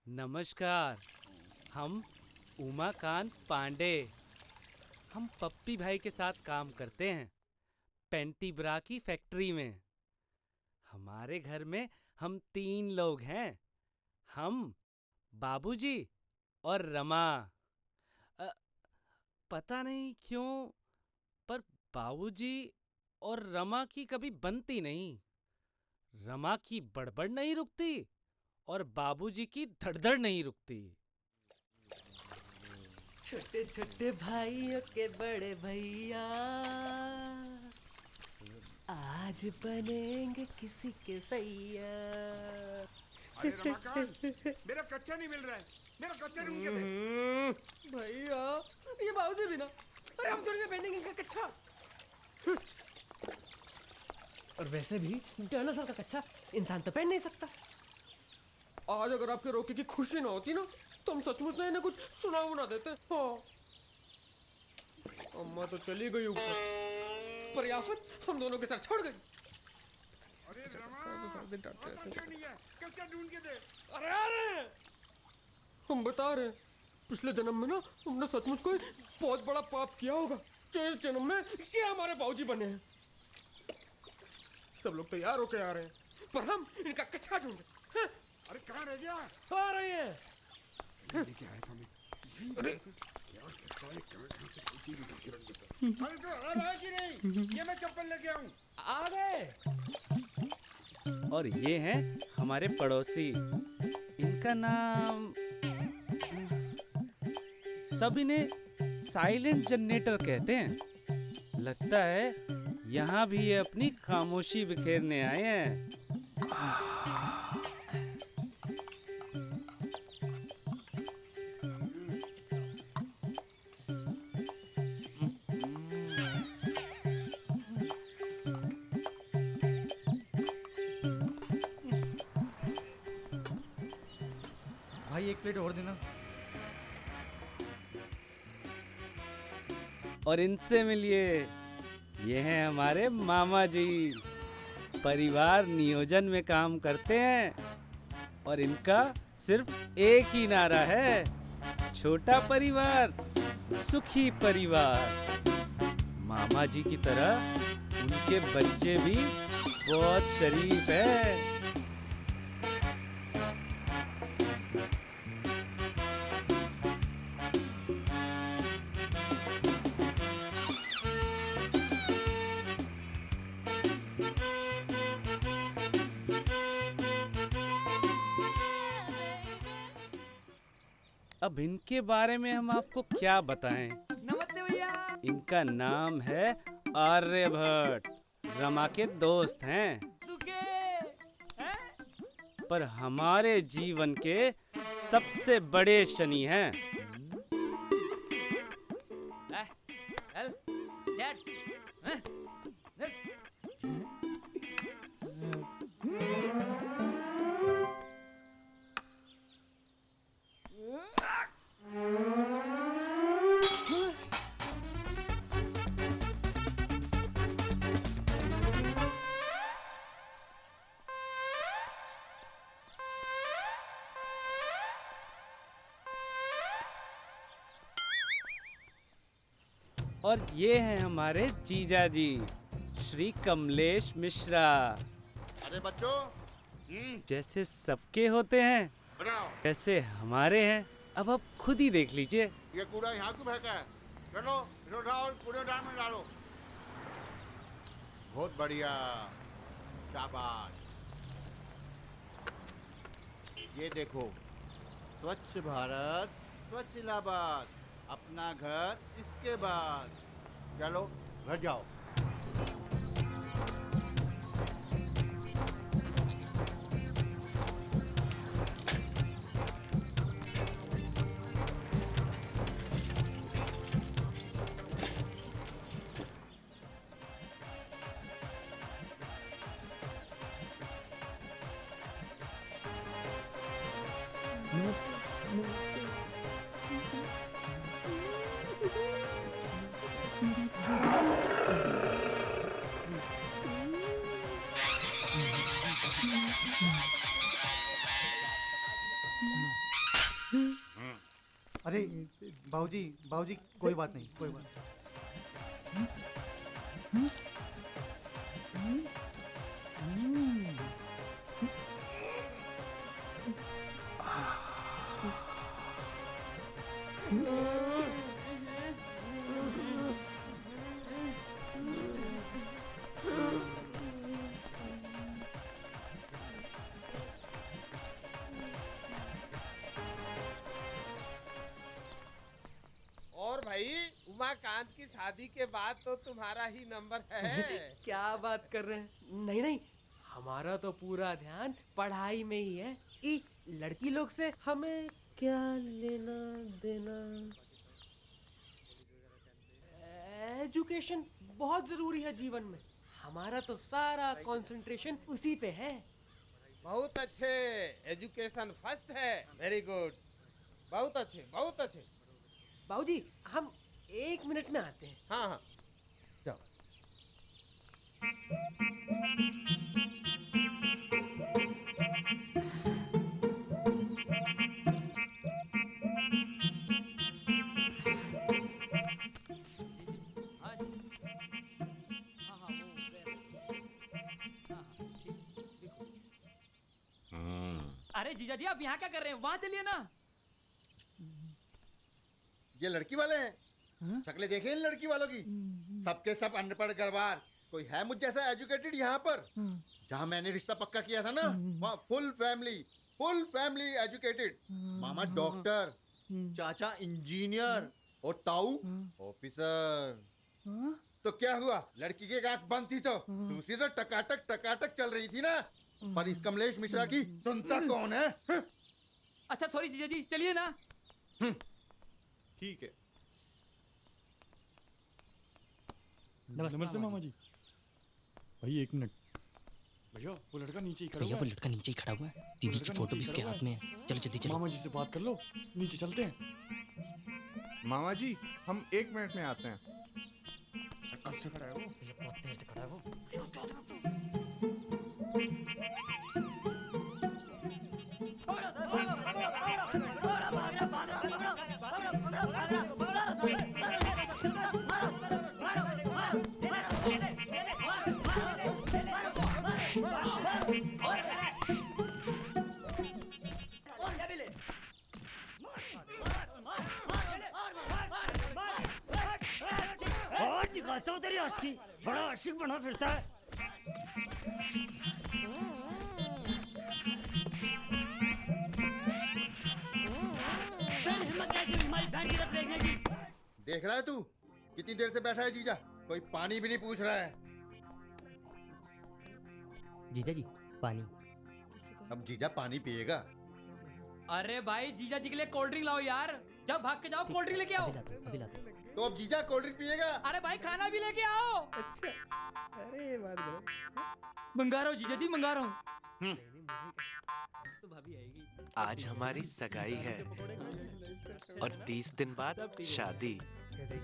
नमस्कार। हम उमाकांत पांडे। हम पप्पी भाई के साथ काम करते हैं पेंटी ब्रा की फैक्ट्री में। हमारे घर में हम 3 लोग हैं। हम, बाबूजी और रमा। अ, पता नहीं क्यों, पर बाबूजी और रमा की कभी बनती नहीं। रमा की बड़बड़ नहीं रुकती और बाबूजी की धड़धड़ नहीं रुकती। छोटे छोटे भाइयों के बड़े भैया आज बनेंगे किसी के सैया। अरे रमाकांत, मेरा कच्चा नहीं मिल रहा है। मेरा कच्चा ढूंढ के दे। भैया ये बाबूजी भी ना। अरे हम थोड़ी ना पहनेंगे इनका कच्चा। और वैसे भी डायनासोर का कच्चा इंसान तो पहन नहीं सकता। आज अगर आपके रोके की खुशी ना होती ना तो हम सचमुच ना इन्हें कुछ सुना बना देते। हाँ अम्मा तो चली गई ऊपर, पर याफत हम दोनों के साथ छोड़ गई। अरे रमा, कच्चा नहीं है, कच्चा ढूंढ के दे। अरे अरे हम बता रहे हैं, पिछले जन्म में ना हमने सचमुच कोई बहुत बड़ा पाप किया होगा जो इस जन्म में ये हमारे बाबूजी बने हैं। सब लोग तैयार होके आ रहे हैं, पर हम इनका कच्चा ढूंढे। अरे कहाँ रह गया? आ रहे हैं। लेके आया था मैं। अरे क्या करता है, कहाँ से कुछ भी ढूंढ के रख देता। अरे तो आ रहा है कि नहीं? ये मैं चप्पल लेके आऊँ। आ गए। और ये हैं हमारे पड़ोसी। इनका नाम, सब इन्हें साइलेंट जनरेटर कहते हैं। लगता है यहाँ भी ये अपनी खामोशी बिखेरने आए हैं। भाई एक प्लेट और देना। और इनसे मिलिए, ये हैं हमारे मामा जी। परिवार नियोजन में काम करते हैं और इनका सिर्फ एक ही नारा है, छोटा परिवार सुखी परिवार। मामा जी की तरह उनके बच्चे भी बहुत शरीफ है। अब इनके बारे में हम आपको क्या बताएं। नमस्ते भैया। इनका नाम है आर्यभट्ट। रमा के दोस्त हैं, पर हमारे जीवन के सबसे बड़े शनि हैं। और ये हैं हमारे जीजा जी, श्री कमलेश मिश्रा। अरे बच्चों, जैसे सबके होते हैं बनाओ। वैसे हमारे हैं। अब आप खुद ही देख लीजिए। ये कूड़ा यहाँ क्यों फेंका है? चलो इसे उठाओ और कूड़ेदान में डालो। बहुत बढ़िया, शाबाश। ये देखो, स्वच्छ भारत स्वच्छ इलाहाबाद, अपना घर इसके बाद। चलो घर जाओ। अरे बाबूजी बाबूजी कोई बात नहीं, कोई बात और भाई उमाकांत की शादी के बाद तो तुम्हारा ही नंबर है। क्या बात कर रहे हैं? नहीं नहीं, हमारा तो पूरा ध्यान पढ़ाई में ही है। लड़की लोग से हमें क्या लेना देना? एजुकेशन बहुत जरूरी है जीवन में। हमारा तो सारा कंसंट्रेशन उसी पे है। बहुत अच्छे, एजुकेशन फर्स्ट है। वेरी गुड, बहुत अच्छे बहुत अच्छे। बाबूजी हम 1 मिनट में आते हैं। हाँ हाँ जाओ। अरे जीजा जी आप यहाँ क्या कर रहे हैं? वहाँ चलिए ना। ये लड़की वाले हैं? शक्लें देखे इन लड़की वालों की? सबके सब अनपढ़ गरबार। कोई है मुझ जैसा एजुकेटेड यहाँ पर? जहाँ मैंने रिश्ता पक्का किया था ना, वहाँ फुल फैमिली एजुकेटेड। मामा डॉक्टर, चाचा इंजीनियर और ताऊ ऑफिसर। तो क्या हुआ? लड़की की एक आंख बंद थी तो दूसरी तो टकाटक चल रही थी ना। पर इस कमलेश मिश्रा की सुनता कौन है? अच्छा सॉरी जीजा जी, चलिए ना। ठीक है। नमस्ते मामा जी। भाई 1 मिनट। भैया वो लड़का नीचे ही खड़ा हुआ है। वो लड़का नीचे ही खड़ा हुआ है। दीदी की फोटो भी इसके हाथ में है। चलो जल्दी चलो। मामा जी से बात कर लो, नीचे चलते हैं। मामा जी हम 1 मिनट में आते हैं। कब से खड़ा है वो? बहुत देर से खड़ा है वो। और दिखाता हूँ तेरी आशिकी, बड़ा आशिक बना फिरता है। देख रहा है तू कितनी देर से बैठा है जीजा? कोई पानी भी नहीं पूछ रहा है। जीजा जी पानी। अब जीजा पानी पिएगा? अरे भाई जीजा जी के लिए कोल्ड ड्रिंक लाओ यार। जब भाग के जाओ कोल्ड ड्रिंक लेके आओ। अभी लाते हैं। तो अब जीजा कोल्ड ड्रिंक पिएगा? अरे भाई खाना भी लेके आओ। अच्छा, अरे बात करो। मंगा रहा हूँ जीजा जी, मंगा रहा हूँ। तो भाभी आएगी। आज हमारी सगाई है और 30 दिन बाद शादी। मैं देख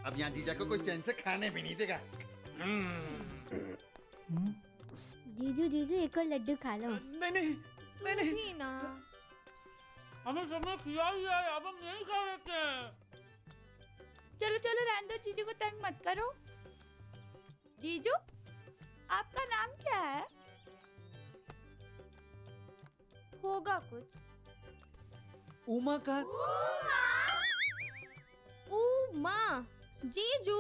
अब यहाँ जीजा को कोई चैन से खाने भी नहीं देगा। जीजू जीजू एक और लड्डू खा लो। नहीं ही ना। हमें सबने किया ही है, अब हम नहीं खा लेते हैं। चलो चलो रहने दो, जीजू को तंग मत करो। जीजू आपका नाम क्या है? होगा कुछ। उमाकांत। उमा। जीजू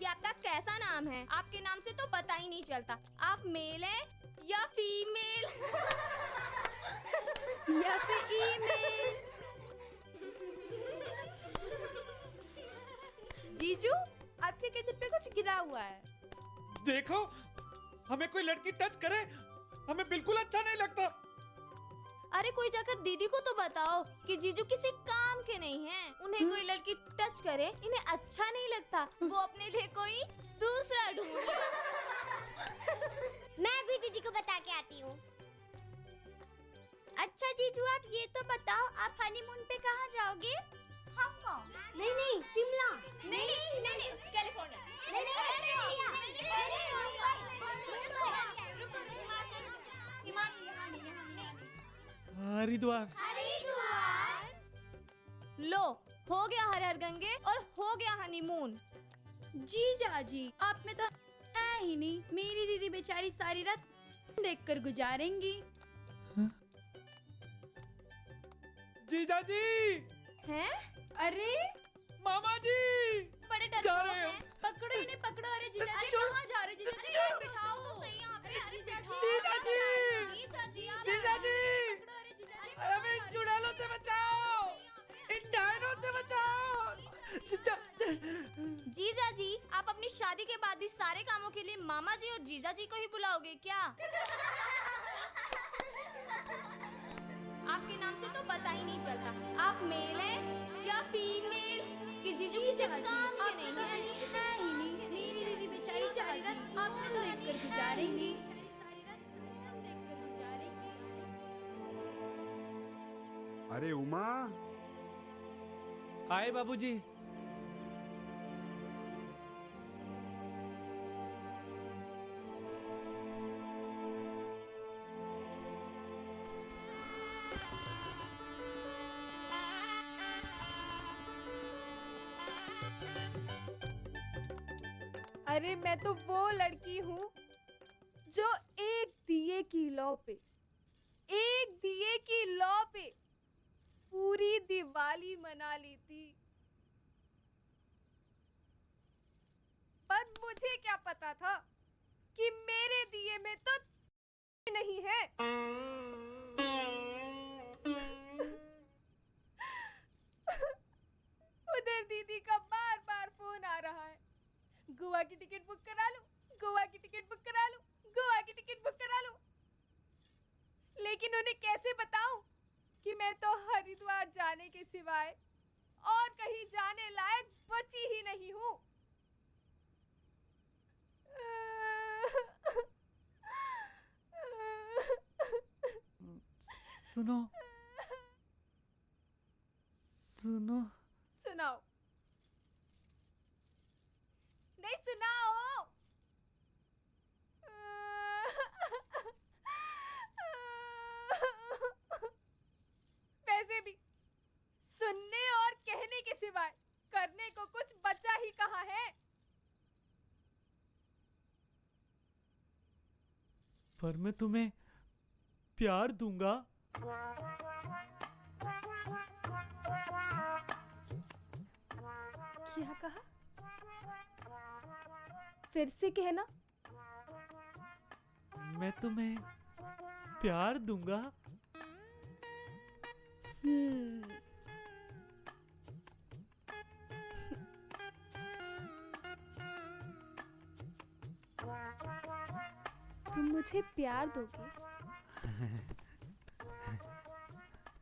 ये आपका कैसा नाम है? आपके नाम से तो पता ही नहीं चलता आप मेल हैं या फीमेल या फिर ईमेल। जीजू, आपके कंधे पे कुछ गिरा हुआ है। देखो, हमें कोई लड़की टच करे हमें बिल्कुल अच्छा नहीं लगता। अरे कोई जाकर दीदी को तो बताओ कि जीजू किसी काम के नहीं हैं। उन्हें कोई लड़की टच करे इन्हें अच्छा नहीं लगता, वो अपने लिए कोई दूसरा ढूंढे। मैं भी दीदी को बता के आती हूँ। अच्छा जीजू, आप ये तो बताओ, आप हनीमून पे कहाँ जाओगे? हांगकांग? नहीं नहीं, शिमला। नहीं, कैलिफोर्निया। हरिद्वार। लो, हो गया हर हर गंगे और हो गया हनीमून। जीजा जी, आप में तो है ही नहीं। मेरी दीदी बेचारी सारी रात देखकर गुजारेंगी। जीजा जी, हैं? अरे मामा जी, बड़े जा डर रहे हो। पकड़ो इन्हें, पकड़ो। अरे जीजा जी, चलो। कहाँ जा रहे जीजा जी? अरे बिठाओ तो सही यहाँ पे। अरे जीजा जी। जीजा जी, जीजा जी, आप जीजा जी, पकड़ो, अरे जीजा जी। अरे हमें इन चुड़ैलों से बचाओ, इन डायनों से बचाओ। जीजा जी, आप अपनी शादी के बाद भी सारे कामों के लिए मामा जी और जीजा जी को ही बुलाओगे क्या? आपके नाम से तो पता ही नहीं चलता आप मेल हैं या फीमेल, कि जीजू किसी काम के नहीं है। है ही नहीं। मेरी दीदी बेचारी सारी रात आपको देखकर गुजारेंगी। अरे उमा, आए बाबूजी। अरे मैं तो वो लड़की हूँ जो एक दिए की लौ पे पूरी दिवाली मना ली थी। पर मुझे क्या पता था कि मेरे दिए में तो नहीं है। उधर दीदी का बार बार फोन आ रहा है, गोवा की टिकट बुक करा लो, गोवा की टिकट बुक करा लो, गोवा की टिकट बुक करा लो। लेकिन उन्हें कैसे बताऊं कि मैं तो हरिद्वार जाने के सिवाय और कहीं जाने लायक बची ही नहीं हूँ। सुनो सुनो। सुनाओ। नहीं सुनाओ। वैसे भी सुनने और कहने के सिवाय करने को कुछ बचा ही कहाँ है। पर मैं तुम्हें प्यार दूंगा। क्या कहा? फिर से कहना। मैं तुम्हें प्यार दूंगा। तुम मुझे प्यार दोगे?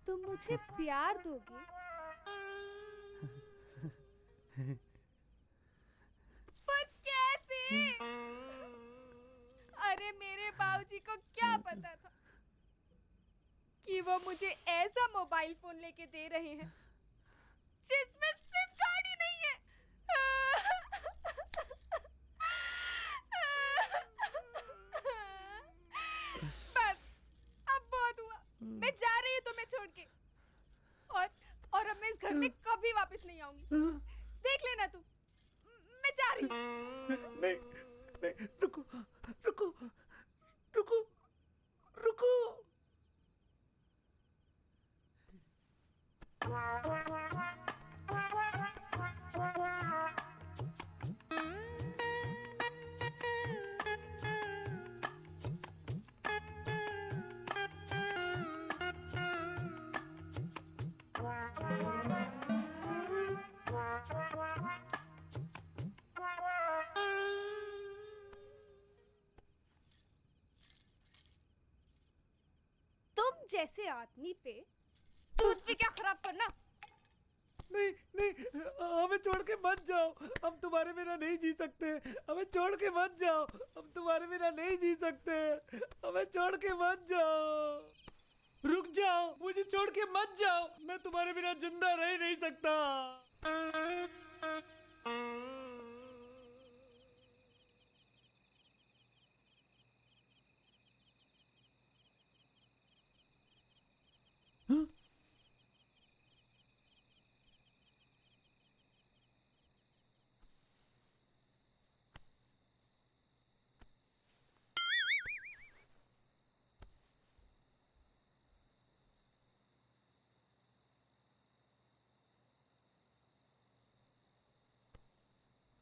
तुम मुझे प्यार दोगे? पर कैसे? अरे मेरे बाबूजी को क्या पता था कि वो मुझे ऐसा मोबाइल फोन लेके दे रहे हैं जिसमें सिम कार्ड ही नहीं है। बस अब बहुत हुआ। मैं जा रही हूँ तुम्हें छोड़ के, और अब मैं इस घर में कभी वापस नहीं आऊंगी। देख लेना तुम। मैं जा रही हूँ। नहीं नहीं, रुको रुको रुको रुको। जैसे आदमी पे दूध भी क्या खराब करना। नहीं नहीं, हमें छोड़ के मत जाओ, हम तुम्हारे बिना नहीं जी सकते। हमें छोड़ के मत जाओ, हम तुम्हारे बिना नहीं जी सकते। हमें छोड़ के मत जाओ, रुक जाओ, मुझे छोड़ के मत जाओ, मैं तुम्हारे बिना जिंदा रह नहीं सकता।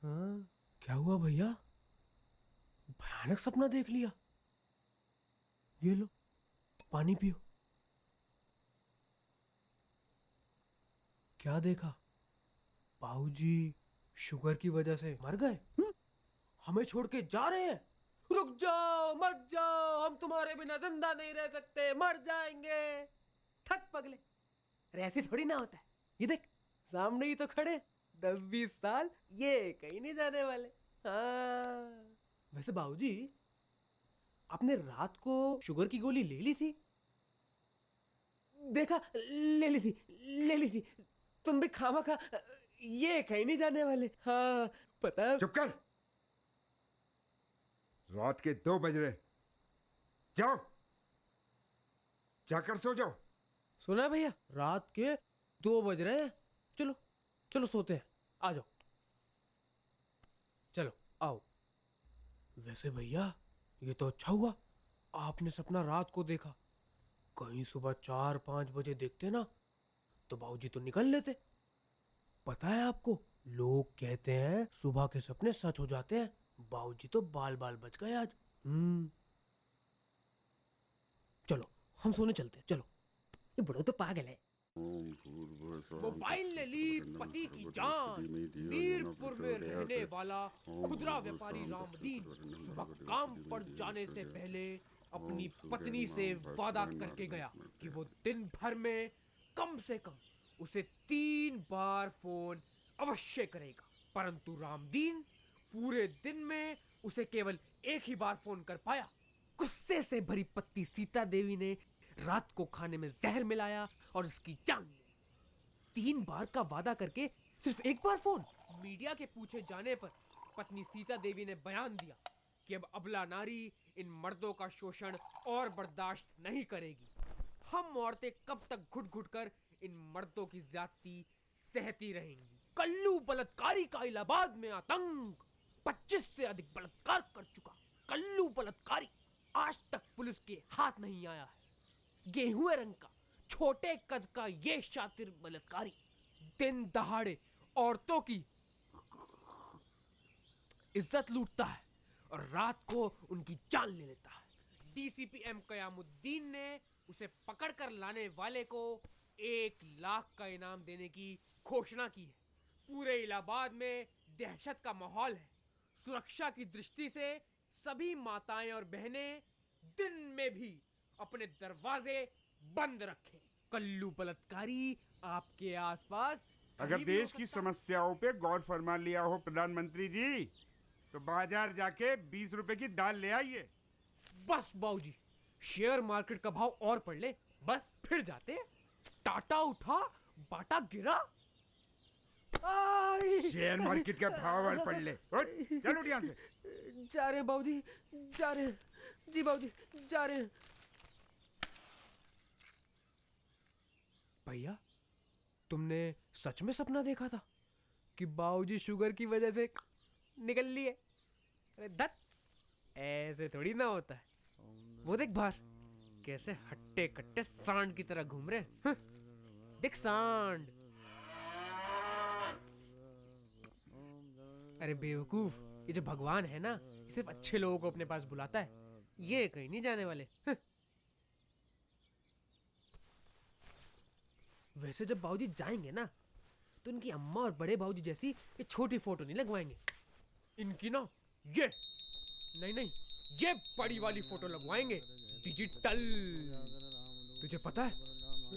हाँ, क्या हुआ भैया? भयानक सपना देख लिया। ये लो, पानी पियो। क्या देखा? बाबूजी शुगर की वजह से मर गए? हमें छोड़ के जा रहे हैं? रुक जाओ, मत जाओ, हम तुम्हारे बिना जिंदा नहीं रह सकते, मर जाएंगे। थक पगले, अरे ऐसे थोड़ी ना होता है। ये देख, सामने ही तो खड़े, 10-20 साल ये कहीं नहीं जाने वाले। हाँ। वैसे बाबूजी, आपने रात को शुगर की गोली ले ली थी? देखा, ले ली थी। तुम भी खामा खा, ये कहीं नहीं जाने वाले। हाँ, पता है। चुप कर, रात के 2 बज रहे, जाओ जाकर सो जाओ। सुना है भैया, रात के 2 बज रहे हैं। चलो चलो सोते हैं, आ जाओ, चलो आओ। वैसे भैया, ये तो अच्छा हुआ आपने सपना रात को देखा। कहीं सुबह 4-5 बजे देखते ना तो बाबूजी तो निकल लेते। पता है आपको, लोग कहते हैं सुबह के सपने सच हो जाते हैं। बाबूजी तो बाल बाल बच गए आज। चलो हम सोने चलते हैं, चलो। ये बड़ो तो पागल है। मोबाइल ले ली पति की जान, मीरपुर में रहने वाला खुदरा व्यापारी रामदीन सुबह काम पर जाने से पहले अपनी पत्नी से वादा करके गया कि वो दिन भर में कम से कम उसे 3 बार फोन अवश्य करेगा। परंतु रामदीन पूरे दिन में उसे केवल एक ही बार फोन कर पाया। गुस्से से भरी पत्नी सीता देवी ने रात को खाने में जहर मिलाया और उसकी जान ली। 3 बार का वादा करके सिर्फ एक बार फोन। मीडिया के पूछे जाने पर पत्नी सीता देवी ने बयान दिया कि अब अबला नारी इन मर्दों का शोषण और बर्दाश्त नहीं करेगी। हम औरतें कब तक घुट घुट कर इन मर्दों की ज्यादती सहती रहेंगी। कल्लू बलात्कारी का इलाहाबाद में आतंक, 25 से अधिक बलात्कार कर चुका कल्लू बलात्कारी आज तक पुलिस के हाथ नहीं आया है। गेहूं रंग का छोटे कद का ये शातिर बलात्कारी दिन दहाड़े औरतों की इज्जत लूटता है और रात को उनकी जान ले लेता है। डीसीपी एम कयामुद्दीन ने उसे पकड़कर लाने वाले को 1 लाख का इनाम देने की घोषणा की है। पूरे इलाहाबाद में दहशत का माहौल है। सुरक्षा की दृष्टि से सभी माताएं और बहनें दिन में भी अपने दरवाजे बंद रखें। कल्लू बलात्कारी आपके आसपास अगर देश की समस्याओं पे गौर फरमा लिया हो प्रधानमंत्री जी, तो बाजार जाके 20 रुपए की दाल ले आइए। बस बाबूजी, शेयर मार्केट का भाव और पढ़ ले, बस फिर जाते। टाटा उठा, बाटा गिरा। शेयर मार्केट का भाव और पढ़ ले। चलो यहाँ से। जा रहे हैं बाबूजी, जा रहे हैं। जी बाबूजी, जा रहे हैं। भैया, तुमने सच में सपना देखा था कि बाबूजी शुगर की वजह से निकल लिए? अरे धत, ऐसे थोड़ी ना होता है। वो देख बाहर कैसे हट्टे कट्टे सांड की तरह घूम रहे हैं। देख सांड। अरे बेवकूफ, ये जो भगवान है ना, ये सिर्फ अच्छे लोगों को अपने पास बुलाता है। ये कहीं नहीं जाने वाले। वैसे जब बाबूजी जाएंगे ना, तो इनकी अम्मा और बड़े बाबूजी जैसी ये छोटी फोटो नहीं लगवाएंगे। इनकी ना ये नहीं, ये बड़ी वाली फोटो लगवाएंगे, डिजिटल। तुझे पता है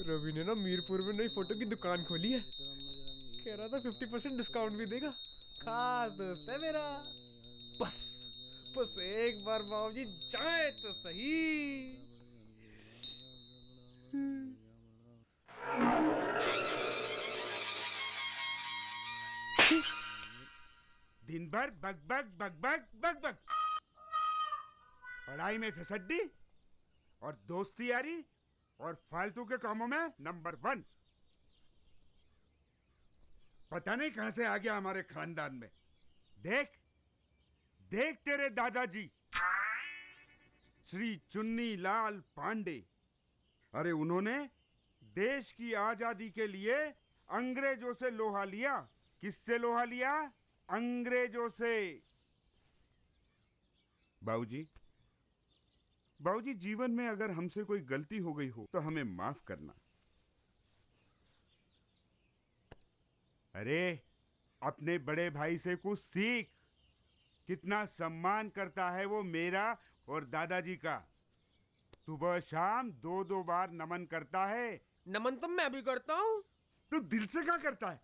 रवि ने ना मीरपुर में नई फोटो की दुकान खोली है। कह रहा था 50% डिस्काउंट भी देगा। खास दोस्त है मेरा। बस बस एक बार बाबूजी जाए तो सही। दिन भर bug bug bug bug bug bug, पढ़ाई में फिसड्डी और दोस्ती यारी और फालतू के कामों में नंबर 1। पता नहीं कहां से आ गया हमारे खानदान में। देख देख तेरे दादाजी श्री चुन्नी लाल पांडे, अरे उन्होंने देश की आजादी के लिए अंग्रेजों से लोहा लिया। किससे लोहा लिया? अंग्रेजों से। बाबूजी, बाबूजी जीवन में अगर हमसे कोई गलती हो गई हो तो हमें माफ करना। अरे अपने बड़े भाई से कुछ सीख। कितना सम्मान करता है वो मेरा और दादाजी का। सुबह शाम 2-2 बार नमन करता है। नमन तो मैं भी करता हूँ। तो दिल से क्या करता है?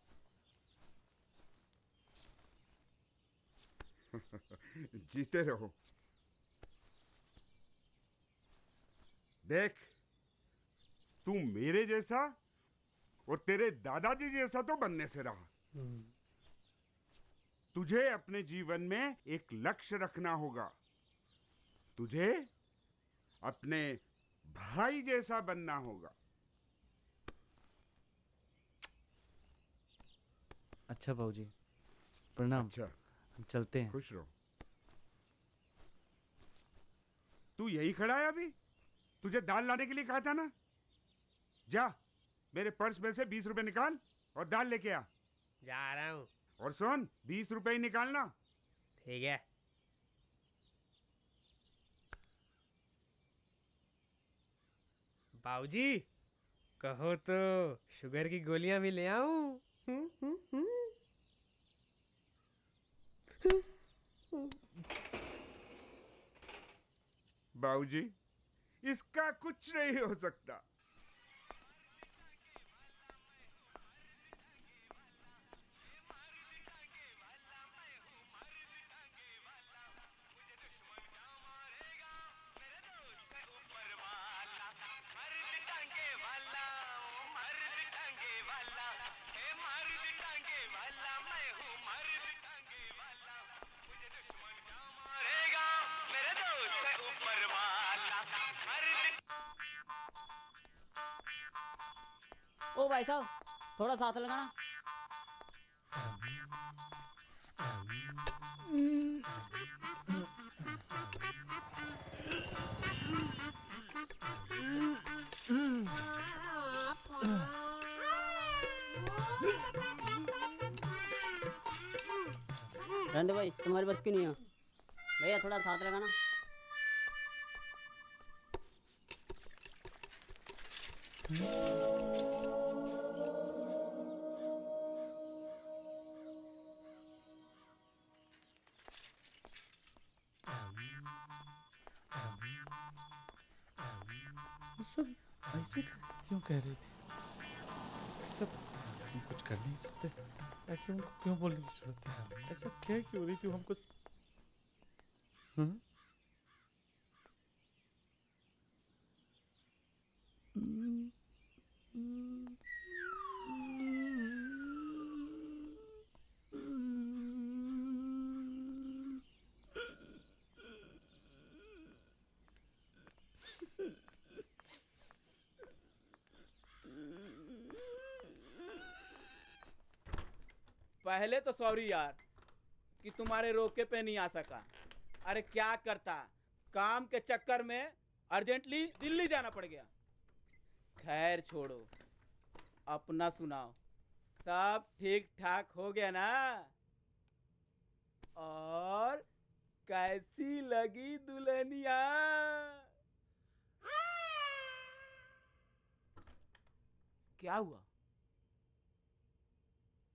जीते रहो। देख तू मेरे जैसा और तेरे दादाजी जैसा तो बनने से रहा। तुझे अपने जीवन में एक लक्ष्य रखना होगा। तुझे अपने भाई जैसा बनना होगा। अच्छा बाबूजी, प्रणाम। अच्छा, हम चलते हैं। खुश रहो। तू यही खड़ा है अभी? तुझे दाल लाने के लिए कहा था ना। जा मेरे पर्स में से 20 रुपए निकाल और दाल लेके आ। जा रहा हूँ। और सुन, 20 रुपए ही निकालना। ठीक है। बाबूजी कहो तो शुगर की गोलियां भी ले आऊं? बाबूजी इसका कुछ नहीं हो सकता। ओ भाई साहब, थोड़ा साथ लगाना। रंडे भाई, तुम्हारी बस की नहीं है। भैया थोड़ा साथ लगाना। सब ऐसे क्यों कह रही थी? सब हम कुछ कर नहीं सकते। ऐसे उनको क्यों बोलने की जरूरत है? ऐसा क्या क्यों रही थी हमको? पहले तो सॉरी यार कि तुम्हारे रोके पे नहीं आ सका। अरे क्या करता, काम के चक्कर में अर्जेंटली दिल्ली जाना पड़ गया। खैर छोड़ो, अपना सुनाओ। सब ठीक ठाक हो गया ना? और कैसी लगी दुल्हनिया? क्या हुआ?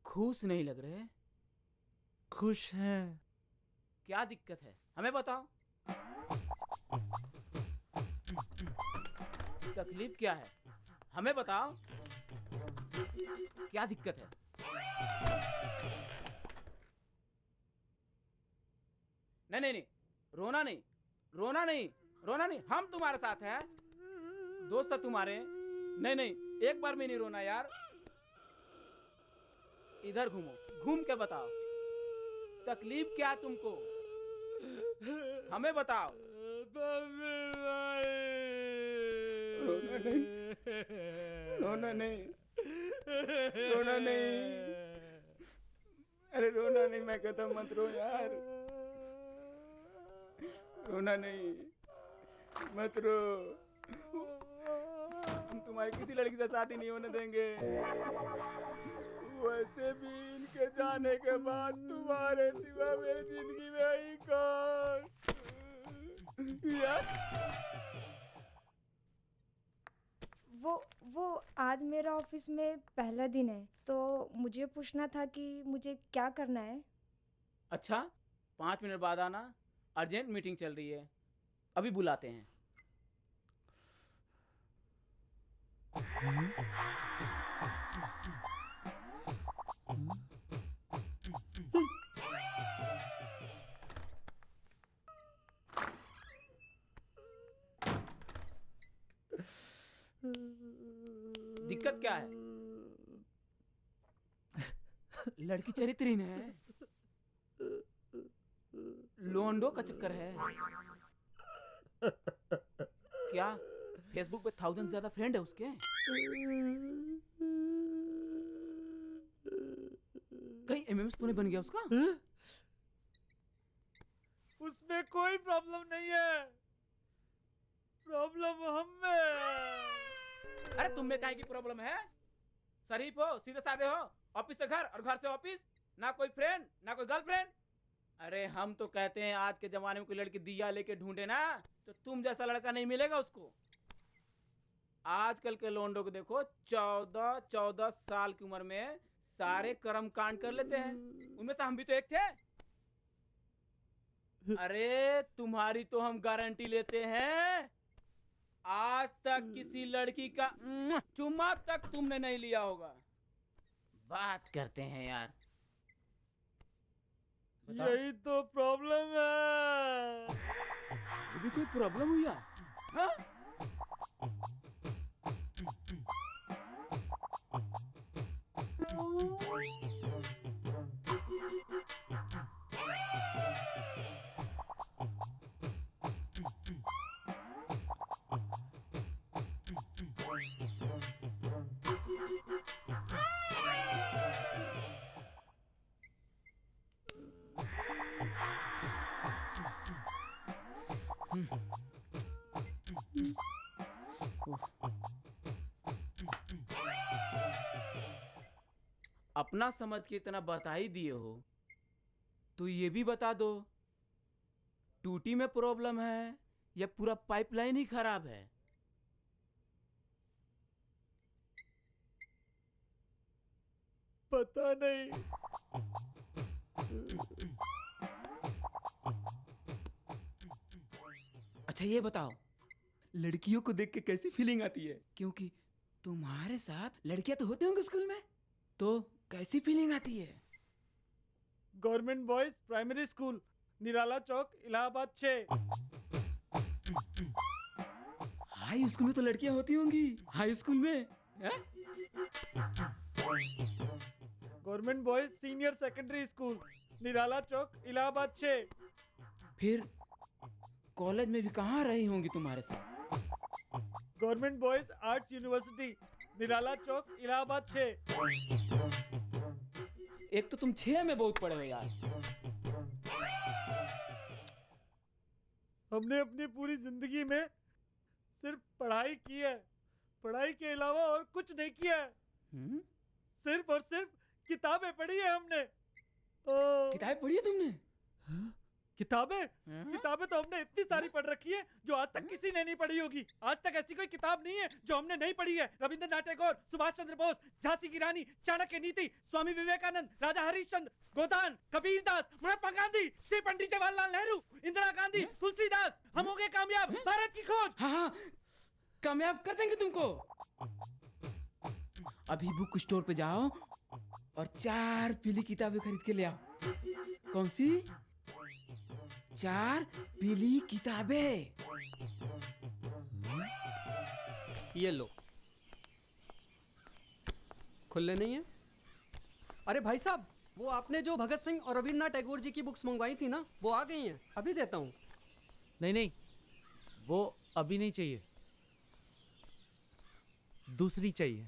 खुश नहीं लग रहे? खुश हैं। क्या दिक्कत है हमें बताओ। तकलीफ क्या है हमें बताओ, क्या दिक्कत है? नहीं नहीं नहीं, रोना नहीं, रोना नहीं, रोना नहीं, हम तुम्हारे साथ हैं, दोस्त है तुम्हारे। नहीं नहीं, एक बार में नहीं रोना यार, इधर घूमो, घूम के बताओ तकलीफ क्या तुमको, हमें बताओ। रोना नहीं, रोना नहीं, रोना नहीं, अरे रोना नहीं, मैं कहता मत रो यार, रोना नहीं, मत रो, हम तुम्हारी किसी लड़की से शादी नहीं होने देंगे। वैसे भी इनके जाने के बाद तुम्हारे सिवा मेरी जिंदगी में आई कौन यार। वो आज मेरा ऑफिस में पहला दिन है, तो मुझे पूछना था कि मुझे क्या करना है। अच्छा, 5 मिनट बाद आना, अर्जेंट मीटिंग चल रही है, अभी बुलाते हैं। दिक्कत क्या है? लड़की चरित्रहीन है, लोंडो का चक्कर है क्या? फेसबुक पे 1000 से ज्यादा फ्रेंड है उसके। कहीं एमएमएस तो नहीं बन गया उसका? उसमें कोई प्रॉब्लम नहीं है, प्रॉब्लम हम में। अरे तुम में काहे की प्रॉब्लम है? शरीफ हो, सीधे साधे हो, ऑफिस से घर और घर से ऑफिस, ना कोई फ्रेंड ना कोई गर्लफ्रेंड। अरे हम तो कहते हैं आज के जमाने में कोई लड़की दिया लेके ढूंढे ना तो तुम जैसा लड़का नहीं मिलेगा उसको। आजकल के लोंडो को देखो, 14 साल की उम्र में सारे कर्म कांड कर लेते हैं, उनमें से हम भी तो एक थे। अरे तुम्हारी तो हम गारंटी लेते हैं, आज तक किसी लड़की का चुम्मा तक तुमने नहीं लिया होगा। बात करते हैं यार, यही तो प्रॉब्लम है। ये भी कोई प्रॉब्लम हुई यार? हाँ? अपना समझ के इतना बता ही दिए हो तो ये भी बता दो, टूटी में प्रॉब्लम है या पूरा पाइपलाइन ही खराब है? पता नहीं। अच्छा ये बताओ, लड़कियों को देख के कैसी फीलिंग आती है? क्योंकि तुम्हारे साथ लड़कियां तो होते होंगे स्कूल में, तो कैसी फीलिंग आती है? Government boys primary school, Nirala चौक, इलाहाबाद 6। हाई स्कूल में तो लड़कियां होती होंगी, हाई स्कूल में government boys senior secondary school, Nirala चौक, इलाहाबाद 6। फिर कॉलेज में भी कहाँ रही होंगी तुम्हारे साथ? गवर्नमेंट बॉयज आर्ट्स यूनिवर्सिटी, निराला चौक, इलाहाबाद 6। एक तो तुम 6 में बहुत पढ़े हो यार। हमने अपनी पूरी जिंदगी में सिर्फ पढ़ाई की है, पढ़ाई के अलावा और कुछ नहीं किया है। सिर्फ और सिर्फ किताबें पढ़ी है हमने। किताबें पढ़ी है तुमने? किताबें किताबें तो हमने इतनी सारी पढ़ रखी है जो आज तक किसी ने नहीं पढ़ी होगी। आज तक ऐसी कोई किताब नहीं है जो हमने नहीं पढ़ी है। रविंद्रनाथ टैगोर, सुभाष चंद्र बोस, झांसी की रानी, चाणक्य नीति, स्वामी विवेकानंद, राजा हरिश्चंद्र, गोदान, कबीरदास, महात्मा गांधी, श्री पंडित जवाहरलाल नेहरू, इंदिरा गांधी, तुलसीदास। हम हो गए कामयाब, भारत की खोज। हाँ कामयाब कर देंगे तुमको। अभी बुक स्टोर पे जाओ और 4 पीली किताबें खरीद के ले आओ। कौन सी? 4 पीली किताबें। ये लो। खुले नहीं है? अरे भाई साहब, वो आपने जो भगत सिंह और रविन्द्रनाथ टैगोर जी की बुक्स मंगवाई थी ना, वो आ गई हैं। अभी देता हूँ। नहीं नहीं, वो अभी नहीं चाहिए, दूसरी चाहिए।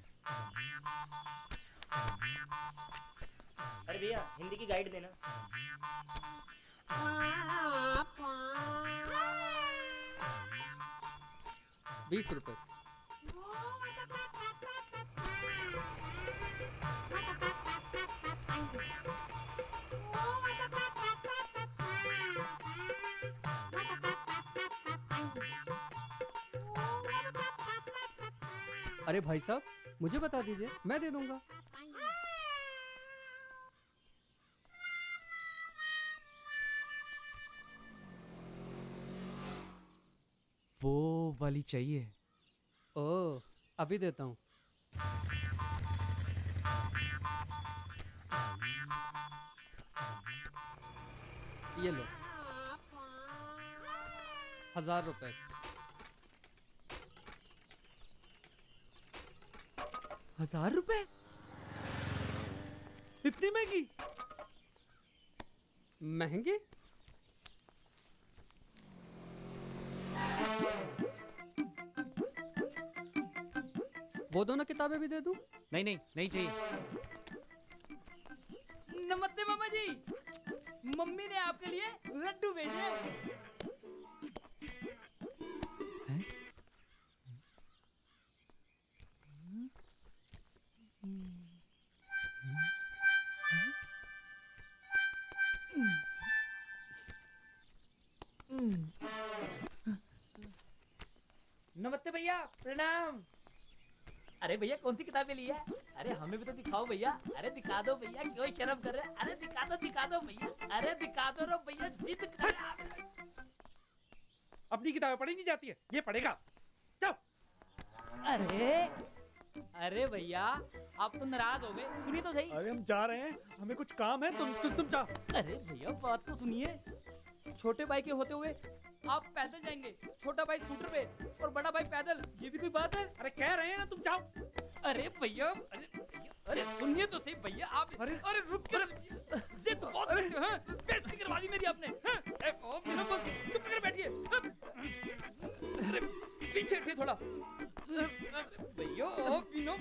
अरे भैया हिंदी की गाइड देना। 20 रुपए। अरे भाई साहब, मुझे बता दीजिए, मैं दे दूंगा। वो वाली चाहिए। ओह, अभी देता हूँ। ये लो। 1000 रुपए। ₹1000? इतनी महंगी? महंगी? वो दोनों किताबें भी दे दूं? नहीं नहीं, नहीं चाहिए। नमस्ते मामा जी, मम्मी ने आपके लिए लड्डू भेजे। नमस्ते भैया, प्रणाम। अरे भैया कौन सी किताबें ली है? अरे हमें भी तो दिखाओ भैया। अरे दिखा दो भैया, क्यों शर्म कर रहे हैं? अरे दिखा दो भैया। अरे दिखा दो रो भैया, जिद कर। अपनी किताबें पढ़ी नहीं जाती है, ये पढ़ेगा। जाओ। अरे भैया आप तो नाराज हो गए, सुनिए तो सही। अरे हम जा रहे हैं, हमें कुछ काम है, तुम जाओ। अरे भैया बात तो सुनिए। छोटे भाई के होते हुए आप पैदल जाएंगे, छोटा भाई स्कूटर पे और बड़ा भाई पैदल, ये भी कोई बात है? अरे कह रहे हैं ना, तुम जाओ। अरे भैया, अरे सुनिए तो सही भैया आप। अरे रुक कर, जिद बहुत करते हैं। बेइज्जती करवा दी मेरी आपने। चुप कर बैठिए। अरे पीछे हटिए थोड़ा। भैया आप भी ना।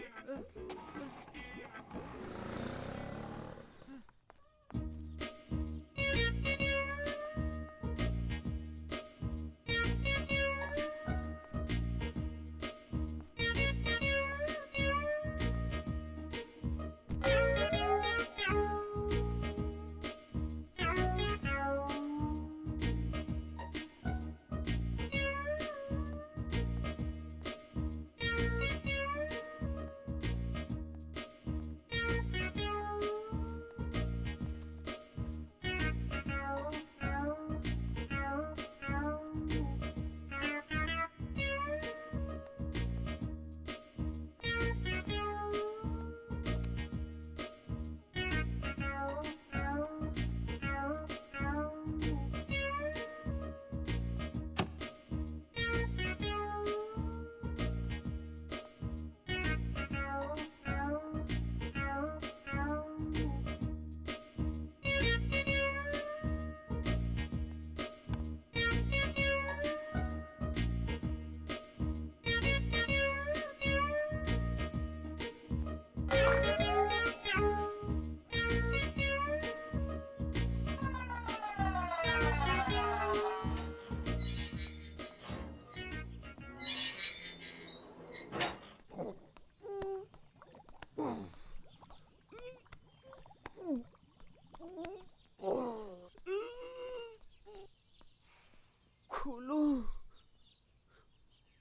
खोलो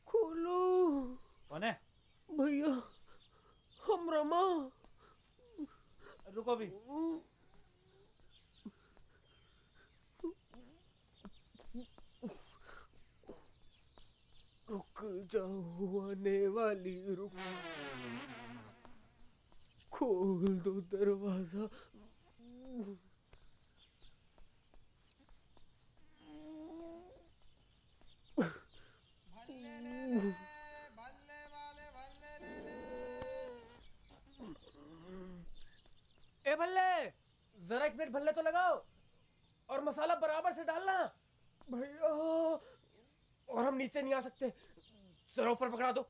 खोलो। कौन है? भैया हम रमा। रुको भी। रुक जाऊं आने वाली रुक, खोल दो दरवाजा। ए भल्ले, जरा एक मिनट भल्ले तो लगाओ और मसाला बराबर से डालना भैया। और हम नीचे नहीं आ सकते, जरा ऊपर पकड़ा दो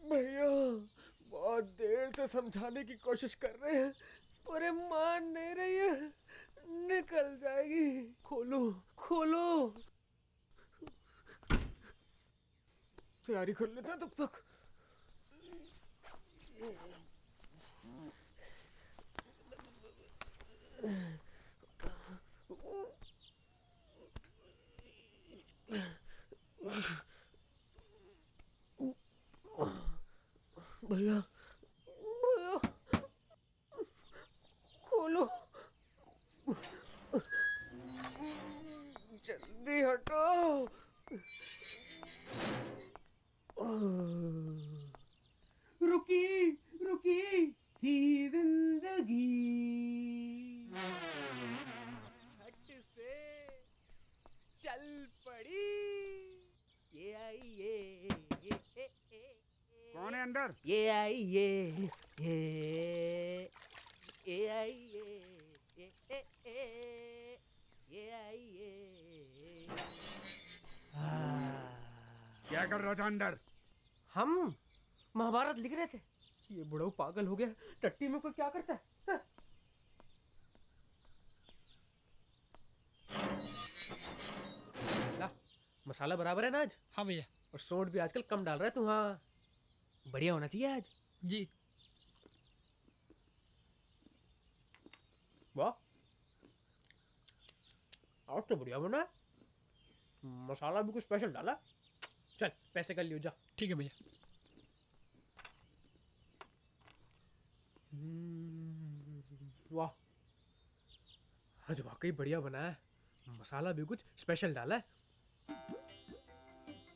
भैया। बहुत देर से समझाने की कोशिश कर रहे हैं पर ये मान नहीं रही है, निकल जाएगी। खोलो खोलो, तैयारी कर लेते हैं तब तक। भैया भैया खोलो, जल्दी हटो। रुकी रुकी थी जिंदगी, झट से चल पड़ी। ये आई ये कौन है अंदर? ये आई ये आई ये आई ये। क्या कर रहा था अंदर? हम महाभारत लिख रहे थे। ये बुढ़ऊ पागल हो गया, टट्टी में कोई क्या करता है? ला, मसाला बराबर है ना आज? हाँ भैया। और सोड भी आजकल कम डाल रहा है तू। हाँ बढ़िया होना चाहिए आज। जी। वाह, आज तो बढ़िया बना है। मसाला भी कुछ स्पेशल डाला। चल पैसे कर लियो जा। ठीक है भैया। वाह, आज वाकई बढ़िया बना है। मसाला भी कुछ स्पेशल डाला है।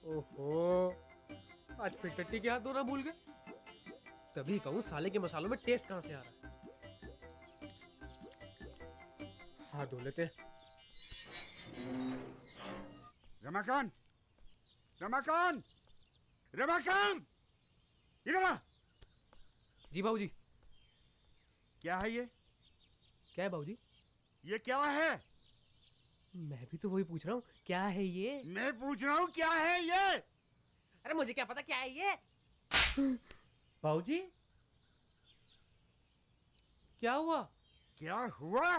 ओहो, आज फिर टट्टी के हाथ धोना भूल गए। तभी कहूँ साले के मसालों में टेस्ट कहाँ से आ रहा है। हाथ धो लेते हैं। रमाकांत, रमाकांत, रमाकांत, इधर आ। जी बाबूजी। क्या है ये? क्या है बाबूजी? ये क्या है? मैं भी तो वही पूछ रहा हूँ, क्या है ये? मैं पूछ रहा हूँ क्या है ये? अरे मुझे क्या पता क्या है ये? बाबूजी क्या हुआ? क्या हुआ?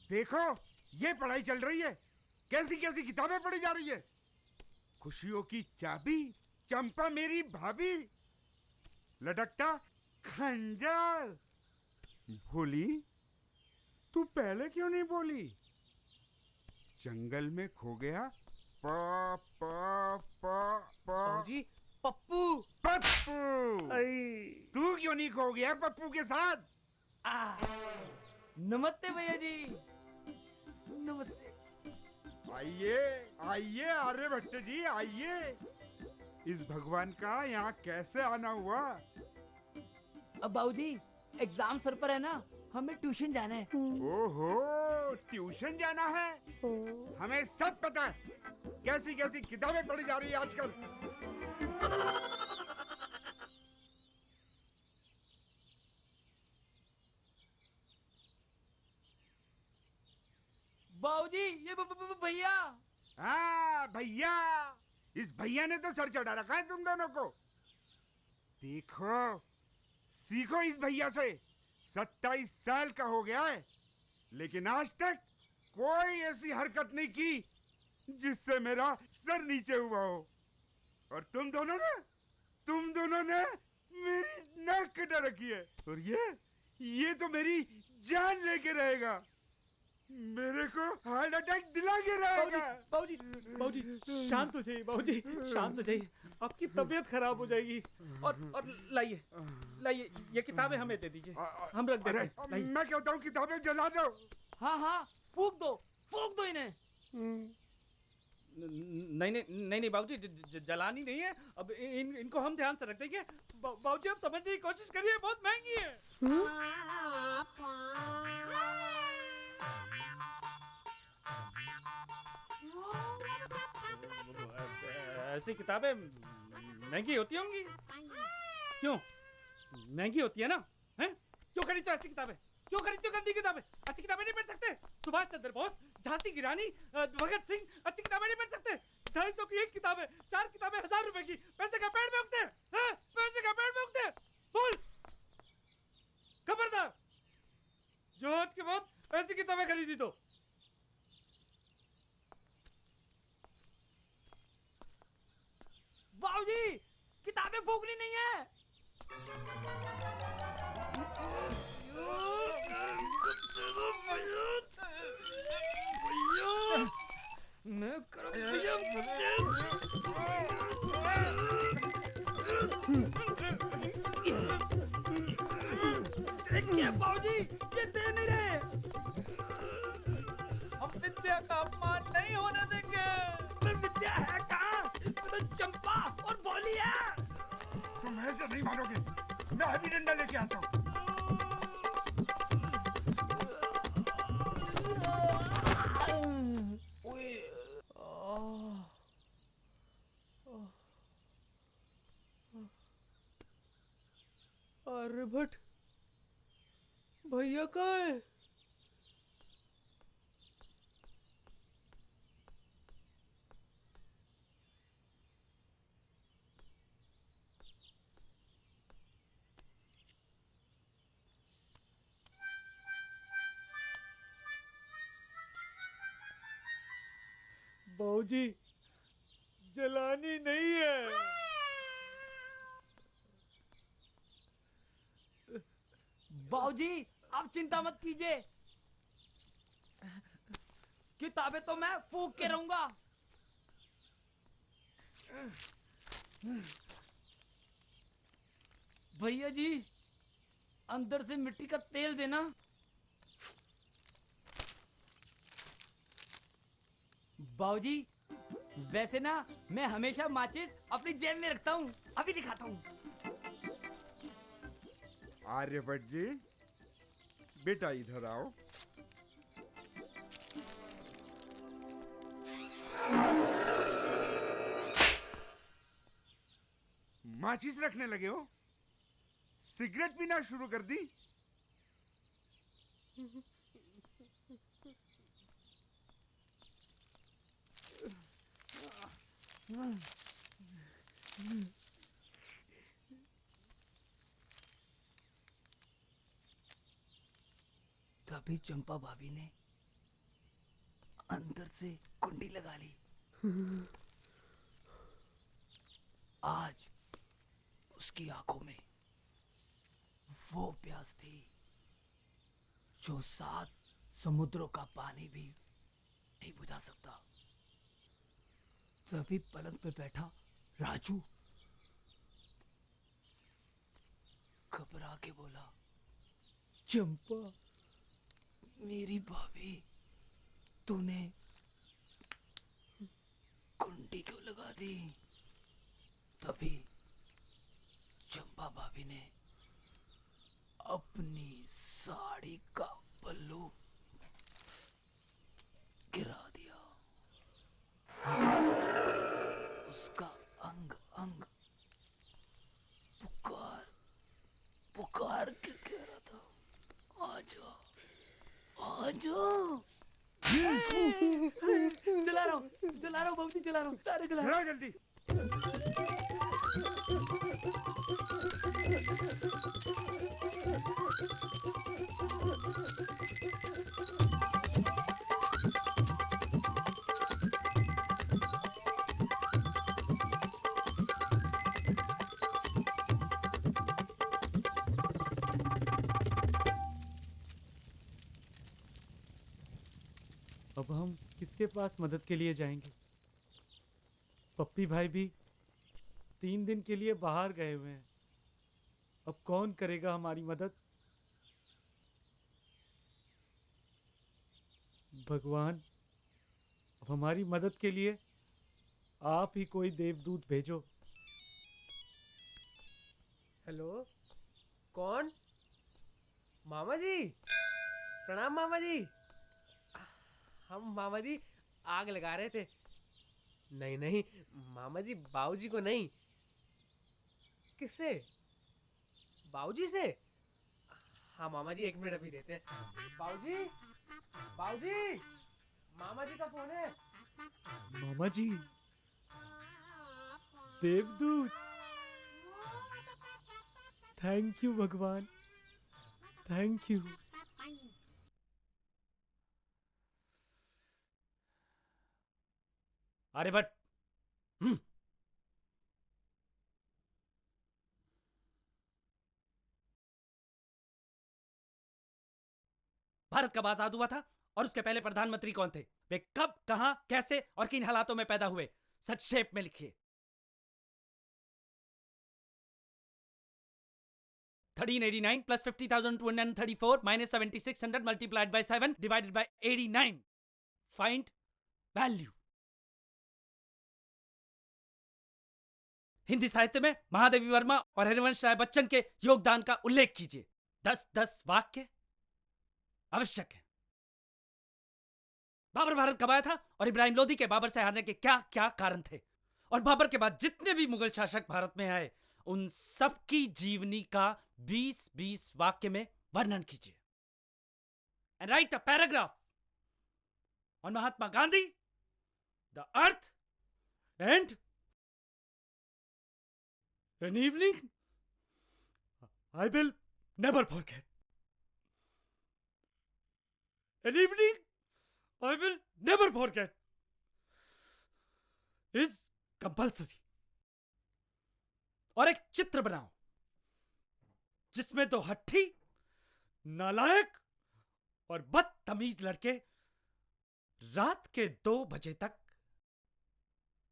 देखो, ये पढ़ाई चल रही है। कैसी कैसी किताबें पढ़ी जा रही है। खुशियों की चाबी, चंपा मेरी भाभी, लटकता खंजर। भोली, तू पहले क्यों नहीं बोली? जंगल में खो गया बाबूजी, पप्पू। पप्पू, तू क्यों नहीं खो गया पप्पू के साथ? नमस्ते भैया जी। नमस्ते। आइए आइए आर्यभट्ट जी, आइए। इस भगवान का यहाँ कैसे आना हुआ? अब बाबूजी एग्जाम सर पर है ना, हमें ट्यूशन जाना है। ओहो, ट्यूशन जाना है? हमें सब पता है। कैसी कैसी किताबें पढ़ी जा रही है आजकल। बाबूजी ये भैया। हाँ भैया, इस भैया ने तो सर चढ़ा रखा है तुम दोनों को। देखो, सीखो इस भैया से। 27 साल का हो गया है, लेकिन आज तक कोई ऐसी हरकत नहीं की जिससे मेरा सर नीचे हुआ हो। और तुम दोनों ने मेरी नाक कटा रखी है। और ये तो मेरी जान लेके रहेगा। मेरे को हार्ट अटैक दिला के रहेगा। बाबूजी शांत हो जाइए। बाबूजी शांत हो जाइए, आपकी तबीयत खराब हो जाएगी। और लाइए ये किताबें हमें दे दीजिए, हम रख देते हैं। मैं कहता हूँ किताबें जला दो। हाँ हाँ, फूक दो इन्हें। नहीं नहीं नहीं नहीं बाबूजी, जलानी नहीं है। अब इनको हम ध्यान से रख देंगे। बाबूजी आप समझने की कोशिश करिए, बहुत महंगी है। ऐसी किताबें महंगी होती होंगी। क्यों महंगी होती है ना? हैं? क्यों खरीदते हो ऐसी किताबें? क्यों खरीदते हो गंदी किताबें? अच्छी किताबें नहीं पढ़ सकते? सुभाष चंद्र बोस, झांसी की रानी, भगत सिंह, अच्छी किताबें नहीं पढ़ सकते? 250 की एक किताब है, 4 किताबें 1000 रुपए की। पैसे का पेड़ में उगते हैं? पैसे का पेड़ में उगते हैं? बोल खबरदार, जो आज के बाद ऐसी किताबें खरीदी तो। बाबूजी किताबें फूकनी नहीं है। मैं देखिए बाबूजी, ये दे नहीं रहे। हम विद्या का अपमान नहीं होने देंगे। विद्या है कहाँ? तो चंपा और बोली है। तुम ऐसे नहीं मानोगे, मैं अभी डंडा लेके आता हूँ। आर्यभट्ट भैया कहाँ है? बाबूजी जलानी नहीं है। बाबूजी आप चिंता मत कीजिए, किताबें तो मैं फूंक के रहूंगा। भैया जी अंदर से मिट्टी का तेल देना। बाबूजी वैसे ना मैं हमेशा माचिस अपनी जेब में रखता हूँ, अभी दिखाता हूँ। आर्यभट्ट जी बेटा इधर आओ। माचिस रखने लगे हो? सिगरेट पीना शुरू कर दी? तभी चंपा भाभी ने अंदर से कुंडी लगा ली। आज उसकी आंखों में वो प्यास थी जो 7 समुद्रों का पानी भी नहीं बुझा सकता। तभी पलंग पे बैठा राजू घबरा के बोला, चंपा मेरी भाभी तूने कुंडी क्यों लगा दी? तभी चंपा भाभी ने अपनी साड़ी का पल्लू गिरा दिया। उसका अंग अंग पुकार पुकार के कह रहा था, आजा आजा। चला रहा हूँ बाबूजी, चला रहा हूँ, सारे चला रहा हूँ। जल्दी अब हम किसके पास मदद के लिए जाएंगे? पप्पी भाई भी 3 दिन के लिए बाहर गए हुए हैं। अब कौन करेगा हमारी मदद? भगवान अब हमारी मदद के लिए आप ही कोई देवदूत भेजो। हेलो, कौन? मामा जी, प्रणाम मामा जी। हम मामा जी आग लगा रहे थे। नहीं नहीं मामा जी, बाबूजी को नहीं। किससे? बाबूजी से? हाँ मामा जी, 1 मिनट अभी देते हैं। बाबूजी, बाबूजी, मामा जी का फोन है। मामा जी, देवदूत। थैंक यू भगवान, थैंक यू। आर्यभट्ट, भारत कब आजाद हुआ था और उसके पहले प्रधानमंत्री कौन थे? वे कब, कहां, कैसे और किन हालातों में पैदा हुए? संक्षेप में लिखिए। 1389 plus 50,234 minus 7600 multiplied by 7 divided by 89. Find value. Hindi साहित्य में महादेवी वर्मा और हरिवंश राय बच्चन के योगदान का उल्लेख कीजिए। 10-10 वाक्य आवश्यक है। बाबर भारत कब आया था और इब्राहिम लोदी के बाबर से हारने के क्या क्या कारण थे? और बाबर के बाद जितने भी मुगल शासक भारत में आए, उन सब की जीवनी का 20-20 वाक्य में वर्णन कीजिए। And right a paragraph on Mahatma Gandhi, the earth and an evening I will never forget. An evening I will never forget is compulsory. और एक चित्र बनाओ जिसमें 2 हट्ठी, नालायक और बदतमीज लड़के रात के 2 बजे तक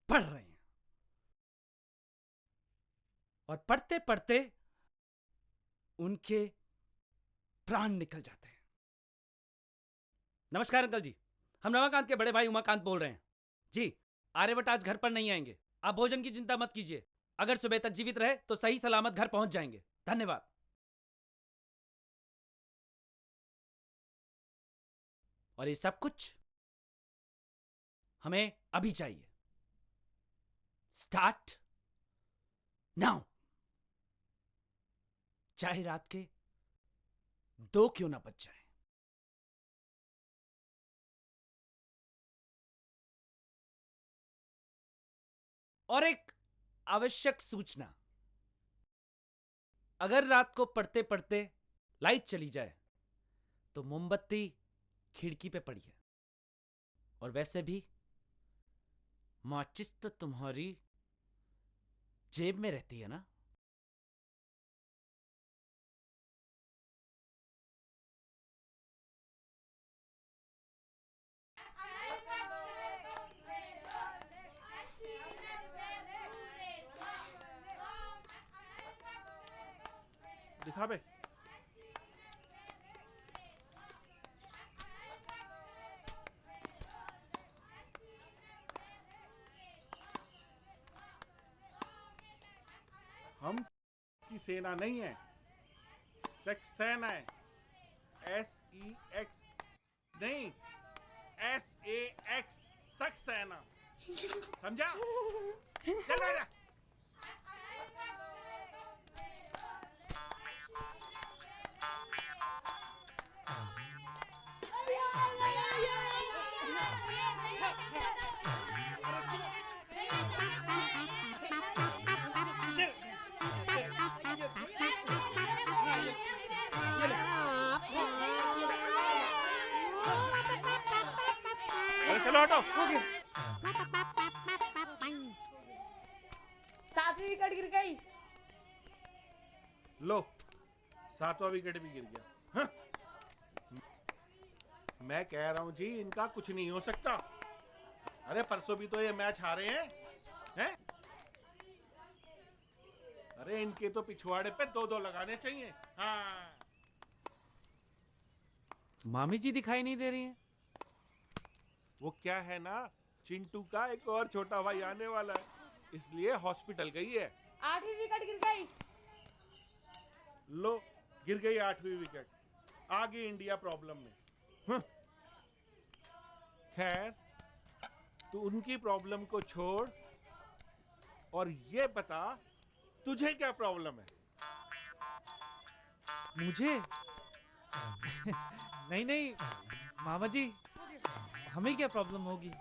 पढ़ रहे हैं और पढ़ते पढ़ते उनके प्राण निकल जाते हैं। नमस्कार अंकल जी, हम रमाकांत के बड़े भाई उमाकांत बोल रहे हैं। जी, आर्यभट्ट आज घर पर नहीं आएंगे। आप भोजन की चिंता मत कीजिए। अगर सुबह तक जीवित रहे तो सही सलामत घर पहुंच जाएंगे। धन्यवाद। और ये सब कुछ हमें अभी चाहिए। Start now. चाहे रात के 2 क्यों ना बज जाए। और एक आवश्यक सूचना, अगर रात को पढ़ते पढ़ते लाइट चली जाए तो मोमबत्ती खिड़की पे पड़ी है। और वैसे भी माचिस तो तुम्हारी जेब में रहती है ना? दिखा बे। हम की सेना नहीं है, सक्सेना है। SEX नहीं, SAX, सक्सेना। समझा? चल बेटा। चलो हटो। 7वीं विकेट गिर गई। लो, 7वां विकेट भी गिर गया। हाँ? मैं कह रहा हूं जी, इनका कुछ नहीं हो सकता। अरे परसों भी तो ये मैच हारे हैं? अरे इनके तो पिछवाड़े पे 2-2 लगाने चाहिए। हाँ। मामी जी दिखाई नहीं दे रही हैं। वो क्या है ना, चिंटू का एक और छोटा भाई आने वाला है, इसलिए हॉस्पिटल गई है। 8वीं विकेट गिर गई। लो, गिर गई 8वीं विकेट, आ गई इंडिया प्रॉब्लम में। खैर, तू उनकी प्रॉब्लम को छोड़ और ये बता तुझे क्या प्रॉब्लम है? मुझे? नहीं मामा जी, हमें क्या प्रॉब्लम होगी?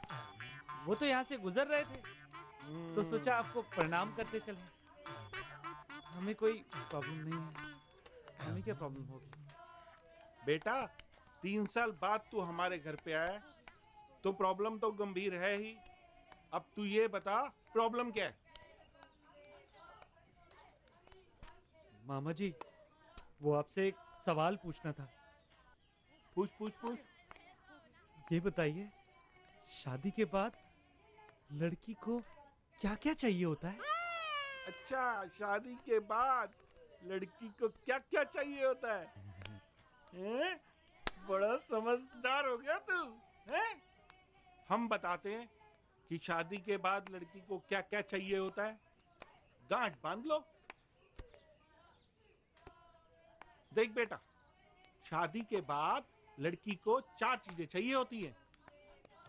वो तो यहाँ से गुजर रहे थे तो सोचा आपको प्रणाम करते चले। हमें कोई प्रॉब्लम नहीं है। हमें क्या प्रॉब्लम होगी? बेटा, 3 साल बाद तू हमारे घर पे आया तो प्रॉब्लम तो गंभीर है ही। अब तू ये बता प्रॉब्लम क्या है? मामा जी, वो आपसे एक सवाल पूछना था। पूछ। ये बताइए, शादी के बाद लड़की को क्या क्या चाहिए होता है? अच्छा, शादी के बाद लड़की को क्या क्या चाहिए होता है? हैं? बड़ा समझदार हो गया तू, हैं? हम बताते हैं कि शादी के बाद लड़की को क्या क्या चाहिए होता है। गांठ बांध लो। देख बेटा, शादी के बाद लड़की को 4 चीजें चाहिए होती हैं: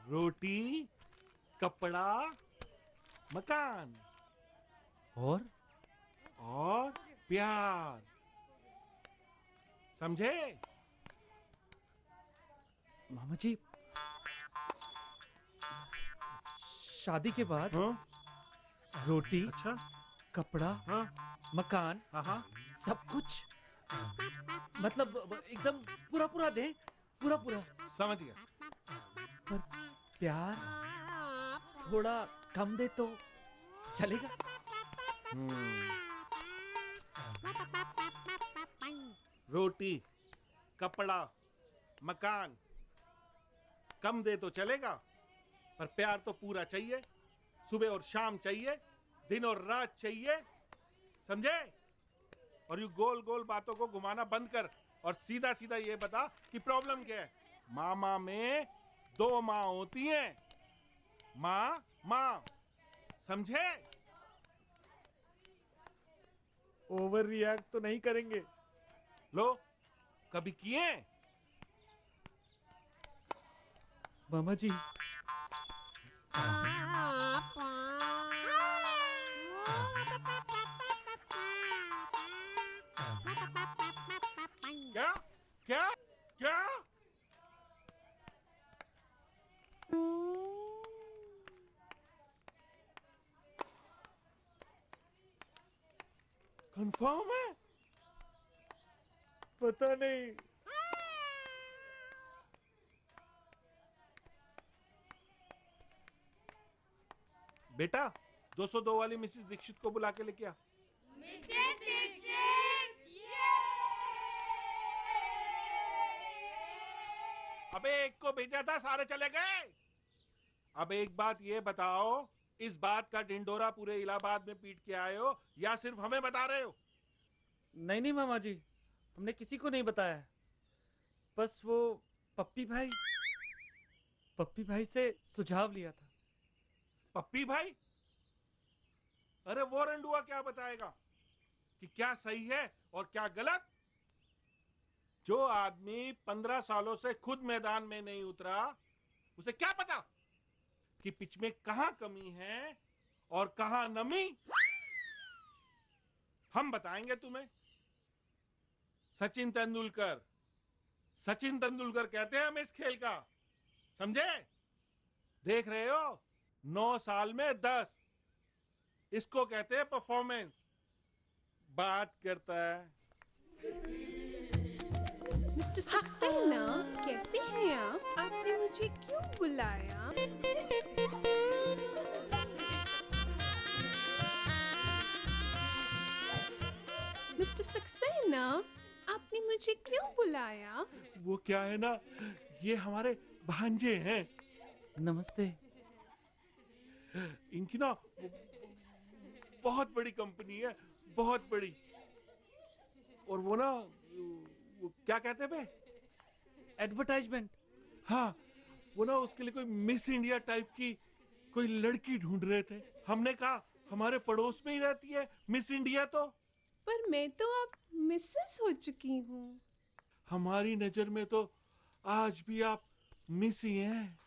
रोटी, कपड़ा, मकान और प्यार। समझे? मामा जी, शादी के बाद रोटी, अच्छा, कपड़ा, मकान, सब कुछ, मतलब एकदम पूरा दे, पूरा। समझ गया। पर प्यार थोड़ा कम दे तो चलेगा? रोटी, कपड़ा, मकान कम दे तो चलेगा, पर प्यार तो पूरा चाहिए। सुबह और शाम चाहिए, दिन और रात चाहिए। समझे? और यू गोल गोल बातों को घुमाना बंद कर और सीधा सीधा ये बता कि प्रॉब्लम क्या है। मामा में 2 माँ होती हैं, माँ। समझे? ओवर रिएक्ट तो नहीं करेंगे? लो, कभी किए? मामा जी, क्या? कंफर्म है? पता नहीं। बेटा, 202 वाली मिसेस दीक्षित को बुला के लेके आ। मिसेस दीक्षित, अबे एक को भेजा था, सारे चले गए। अब एक बात ये बताओ, इस बात का ढिंडोरा पूरे इलाहाबाद में पीट के आए हो या सिर्फ हमें बता रहे हो? नहीं मामा जी, हमने किसी को नहीं बताया। बस वो पप्पी भाई से सुझाव लिया था। पप्पी भाई? अरे वो रंडुआ क्या बताएगा कि क्या सही है और क्या गलत? जो आदमी 15 सालों से खुद मैदान में नहीं उतरा, उसे क्या पता कि पिच में कहां कमी है और कहां नमी? हम बताएंगे तुम्हें। सचिन तेंदुलकर कहते हैं हम इस खेल का। समझे? देख रहे हो, 9 साल में 10, इसको कहते हैं परफॉर्मेंस। बात करता है। मिस्टर सक्सेना, कैसे हैं आप? आपने मुझे क्यों बुलाया? मिस्टर सक्सेना, आपने मुझे क्यों बुलाया? वो क्या है ना, ये हमारे भांजे हैं। नमस्ते। इनकी ना बहुत बड़ी कंपनी है, बहुत बड़ी। और वो ना, वो क्या कहते हैं बे? एडवर्टाइजमेंट। हाँ, वो ना उसके लिए कोई मिस इंडिया टाइप की कोई लड़की ढूंढ रहे थे। हमने कहा हमारे पड़ोस में ही रहती है मिस इंडिया। तो पर मैं तो अब मिसेस हो चुकी हूँ। हमारी नजर में तो आज भी आप मिस ही हैं।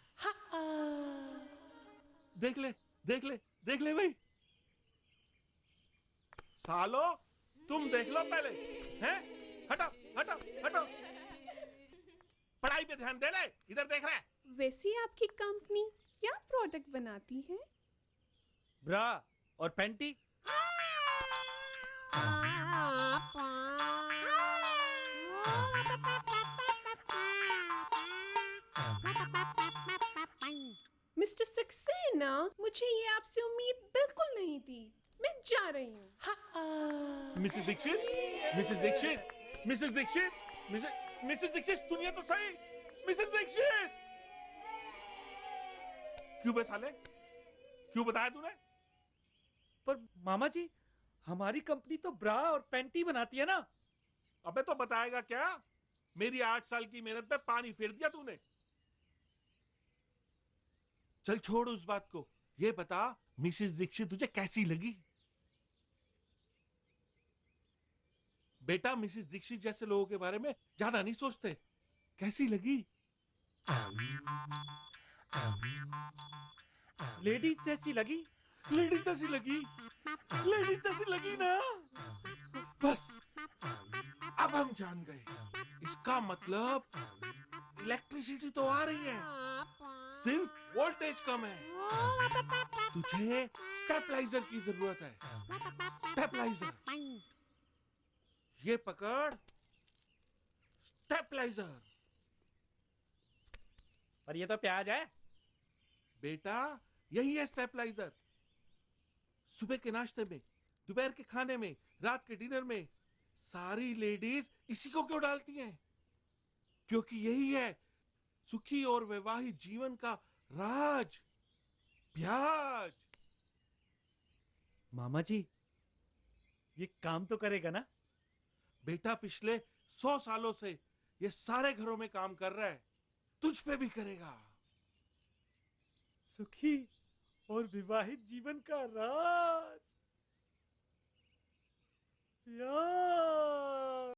देख ले देख ले देख ले भाई। सालो तुम देख लो पहले। हैं? हटो हटो हटो। पढ़ाई पे ध्यान दे ले। इधर देख रहा है। वैसे आपकी कंपनी क्या प्रोडक्ट बनाती है? ब्रा और पैंटी। मिस्टर सक्सेना, मुझे ये आपसे उम्मीद बिल्कुल नहीं थी। मैं जा रही हूँ। Mrs Dikshit, Mrs Dikshit, Mrs Dikshit, Mrs Dikshit सुनिए तो सही। मिसेस दीक्षित क्यों बे साले? क्यों बताया तूने? पर मामा जी, हमारी कंपनी तो ब्रा और पैंटी बनाती है ना। अबे तो बताएगा क्या? मेरी 8 साल की मेहनत पे पानी फेर दिया तूने। चल छोड़ उस बात को। ये बता मिसेस दीक्षित तुझे कैसी लगी? बेटा मिसेस दीक्षित जैसे लोगों के बारे में ज्यादा नहीं सोचते। कैसी लगी? लेडीज जैसी लगी। लेडीज जैसी लगी। लेडीज जैसी लगी ना। बस अब हम जान गए। इसका मतलब इलेक्ट्रिसिटी तो आ रही है, सिर्फ वोल्टेज कम है। तुझे स्टेबलाइजर की जरूरत है। स्टेबलाइजर ये पकड़। स्टेबलाइजर। पर ये तो प्याज है बेटा। यही है स्टेबलाइजर। सुबह के नाश्ते में, दोपहर के खाने में, रात के डिनर में सारी लेडीज इसी को क्यों डालती हैं? क्योंकि यही है सुखी और वैवाहिक जीवन का राज। प्याज। मामा जी, ये काम तो करेगा ना? बेटा पिछले 100 सालों से ये सारे घरों में काम कर रहा है। तुझ पे भी करेगा। सुखी और विवाहित जीवन का राज। प्याज।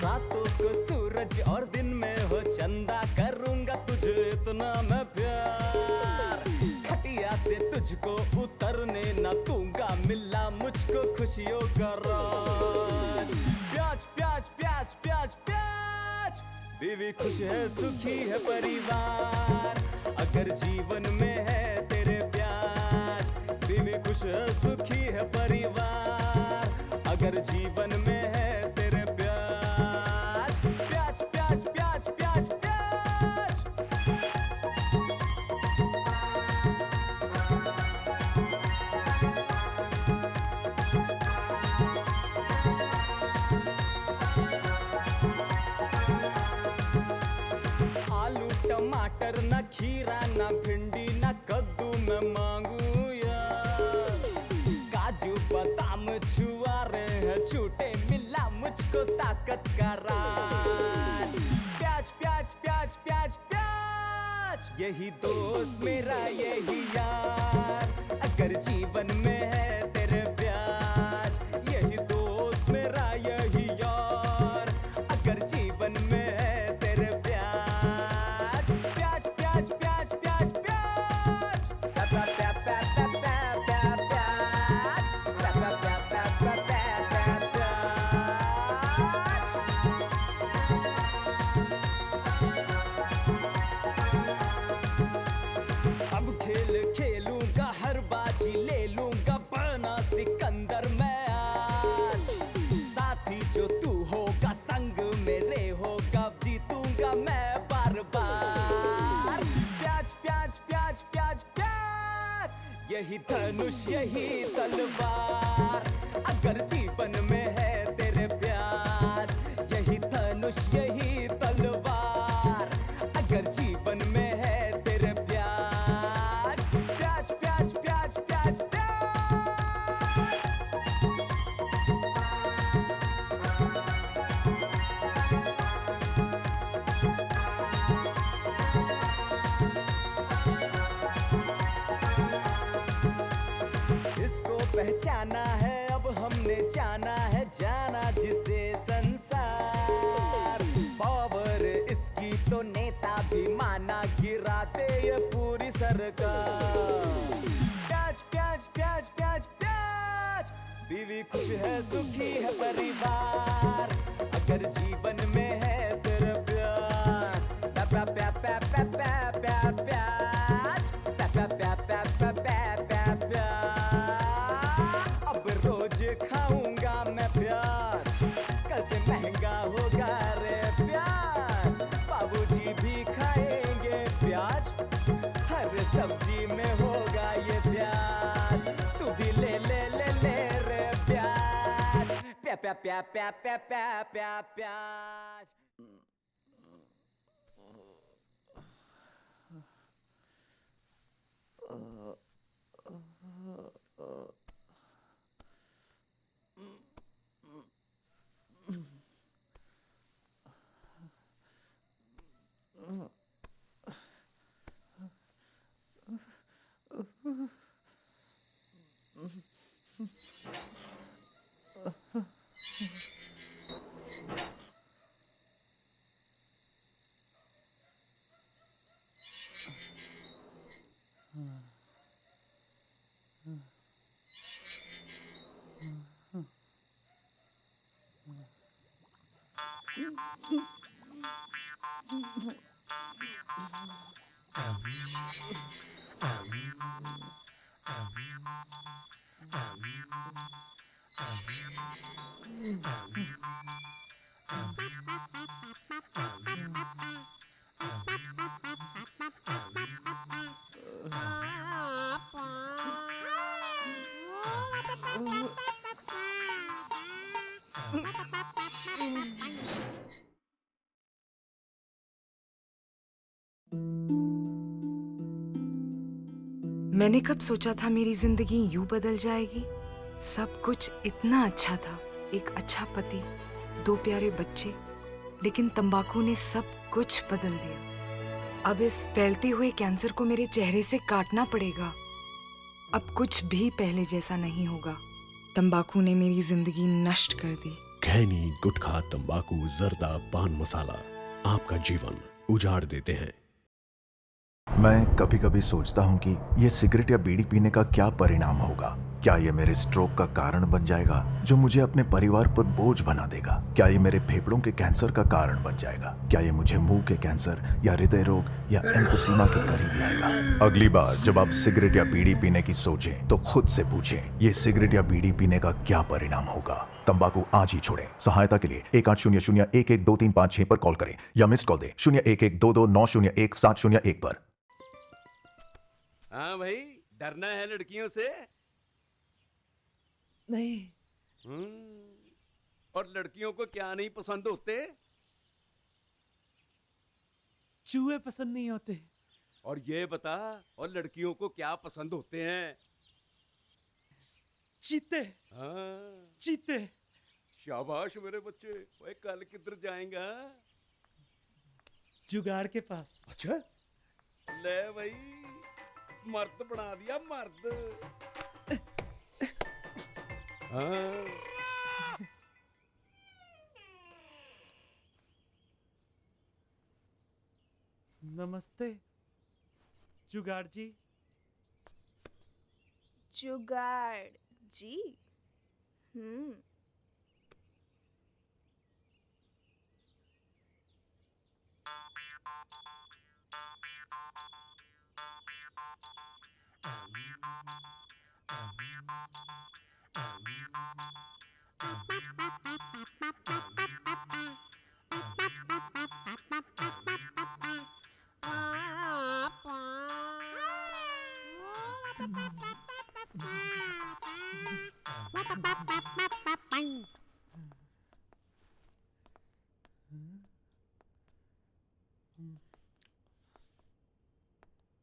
रातों को सूरज और दिन में हो चंदा, करूंगा तुझे इतना मैं प्यार। खटिया से तुझको उतरने न दूंगा, मिला मुझको खुशियों का राज। प्याज प्याज प्याज प्याज प्याज। बीवी खुश है, सुखी है परिवार, अगर जीवन में है तेरे प्याज। बीवी खुश है, सुखी है परिवार, अगर जीवन में है तेरे प्याज। प्याज प्याज प्याज प्याज प्याज। आलू टमाटर न खीरा न भिंडी न कद्दू मैं मांगू यार। काजू बादाम छुआरे हैं छूटे, मिला मुझको ताकत का राज। प्याज प्याज प्याज प्याज प्याज। यही दोस्त मेरा यही यार, अगर जीवन में है तेरे प्याज। यही दोस्त मेरा यही यार, अगर जीवन में है तेरे प्याज। प्याज प्याज प्याज प्याज प्याज। प्याज प्याज प्याज प्याज प्याज प्याज। अब खेल खेलूंगा, हर बाजी ले लूंगा, बना सिकंदर मैं आज। साथी जो तू होगा, संग मेरे होगा, जीतूंगा मैं बार बार। प्याज प्याज प्याज प्याज प्याज। यही धनुष यही तलवार, अगर जीवन में है तेरे प्याज। यही धनुष यही तलवार, अगर जीवन में है तेरे प्याज। प्याज प्याज पहचाना है, अब हमने जाना है, जाना जिसे संसार। पावर इसकी तो नेता भी माना, गिराते ये पूरी सरकार। प्याज प्याज प्याज प्याज प्याज, बीवी खुश है सुखी है परिवार, अगर जीवन में है तेरा प्याज। प्या प्या प्या प्या प्या प्या प्या प्याज, प्या प्या प्या प्या प्या प्या प्या प्याज। अब रोज खाऊंगा मैं प्याज, कल से महंगा होगा रे प्याज। बाबूजी भी खाएंगे प्याज, हर सब्जी में होगा ये प्याज। तू भी ले ले ले ले रे प्याज, प्या प्या प्या प्या प्या प्या प्या प्याज। मैंने कब सोचा था मेरी जिंदगी यूं बदल जाएगी। सब कुछ इतना अच्छा था, एक अच्छा पति, 2 प्यारे बच्चे, लेकिन तंबाकू ने सब कुछ बदल दिया। अब इस फैलते हुए कैंसर को मेरे चेहरे से काटना पड़ेगा। अब कुछ भी पहले जैसा नहीं होगा। तंबाकू ने मेरी जिंदगी नष्ट कर दी। खैनी, गुटखा, तंबाकू, जर्दा, पान मसाला आपका जीवन उजाड़ देते हैं। मैं कभी कभी सोचता हूँ कि ये सिगरेट या बीड़ी पीने का क्या परिणाम होगा। क्या ये मेरे स्ट्रोक का कारण बन जाएगा, जो मुझे अपने परिवार पर बोझ बना देगा? क्या ये मेरे फेफड़ों के कैंसर का कारण बन जाएगा? क्या ये मुझे मुंह के कैंसर या हृदय रोग या एम्फीसीमा के करीब लाएगा? अगली बार जब आप सिगरेट या बीड़ी पीने की सोचें तो खुद से पूछें, ये सिगरेट या बीड़ी पीने का क्या परिणाम होगा? तंबाकू आज ही छोड़ें। सहायता के लिए 1800-112356 पर कॉल करें या मिस्ड कॉल दें 01122901-701 पर। हाँ भाई, डरना है लड़कियों से? नहीं। और लड़कियों को क्या नहीं पसंद होते? चूहे पसंद नहीं होते। और ये बता, और लड़कियों को क्या पसंद होते हैं? चीते। हाँ, चीते। शाबाश मेरे बच्चे। ओए, कल किधर जाएगा? जुगाड़ के पास। अच्छा, ले भाई, मर्द बना दिया, मर्द। हाँ। नमस्ते जुगाड़ जी। जुगाड़ जी।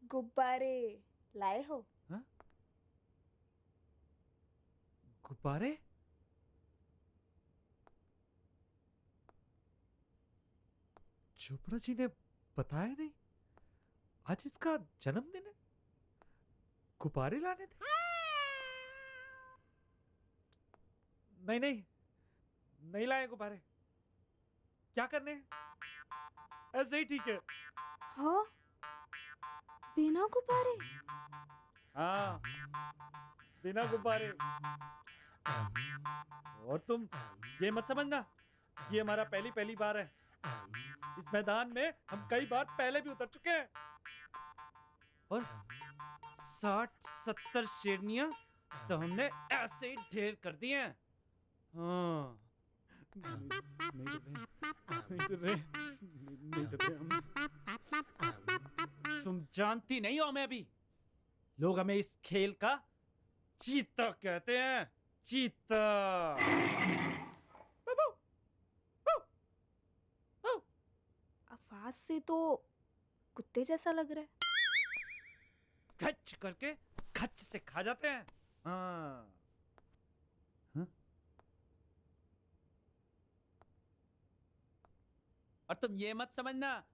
गुब्बारे लाए हो? हाँ? गुब्बारे? चोपड़ा जी ने बताया नहीं, आज इसका जन्मदिन है। गुब्बारे लाने थे। नहीं नहीं, नहीं लाए गुब्बारे। क्या करने हैं? ऐसे ही ठीक है। हाँ, बिना गुब्बारे? हाँ, बिना गुब्बारे। और तुम ये मत समझना ये हमारा पहली बार है। इस मैदान में हम कई बार पहले भी उतर चुके हैं और 60-70 शेरनियां तो हमने ऐसे ही ढेर कर दिए हैं। हाँ, नहीं डर रहे हम। तुम जानती नहीं हो हमें अभी। लोग हमें इस खेल का चीता कहते हैं। चीता। आवाज से तो कुत्ते जैसा लग रहा है। खच करके खच से खा जाते हैं। हाँ। और तुम ये मत समझना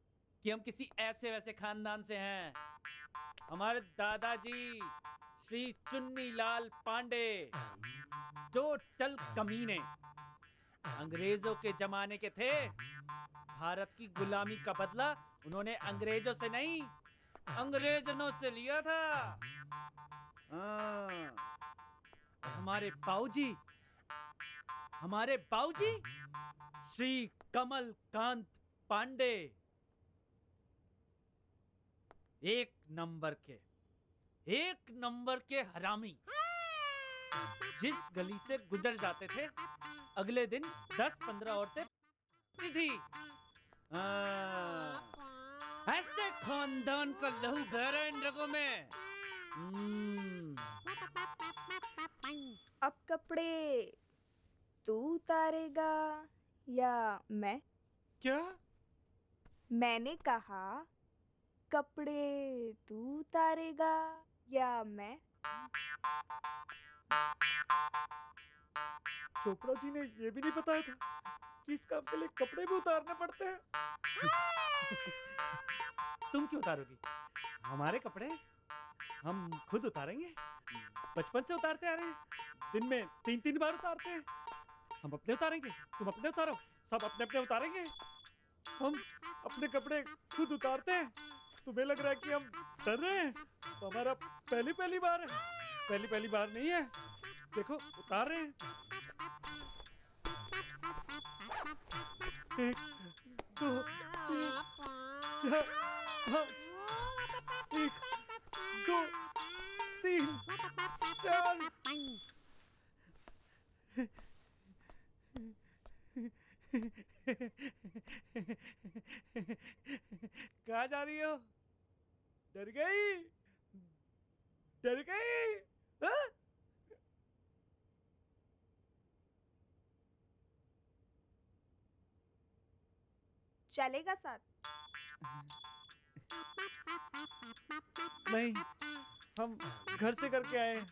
कि हम किसी ऐसे वैसे खानदान से हैं। हमारे दादाजी श्री चुन्नीलाल पांडे टोटल कमीने अंग्रेजों के जमाने के थे। भारत की गुलामी का बदला उन्होंने अंग्रेजों से नहीं अंग्रेजनों से लिया था। हमारे बाऊजी श्री कमल कांत पांडे एक नंबर के हरामी। जिस गली से गुजर जाते थे अगले दिन 10-15 औरतें थी। ऐसे खानदान का लहू बह रहा है इन रगों में। अब कपड़े तू उतारेगा या मैं? क्या? मैंने कहा कपड़े तू उतारेगा या मैं? चोपड़ा जी ने ये भी नहीं बताया था कि इस काम के लिए कपड़े भी उतारने पड़ते हैं। तुम क्यों उतारोगी? हमारे कपड़े हम खुद उतारेंगे। बचपन से उतारते आ रहे हैं। दिन में 3-3 बार उतारते हैं। हम अपने उतारेंगे, तुम अपने उतारो, सब अपने अपने उतारेंगे। हम अपने कपड़े खुद उतारते हैं। तुम्हें लग रहा है कि हम डर रहे हैं? तो हमारा पहली बार है। पहली बार नहीं है। देखो उतार रहे हैं। 1 2 3 4 5 1 2 3 4 कहाँ जा रही हो? डर गई? हाँ? चलेगा साथ? नहीं, हम घर से करके आए हैं।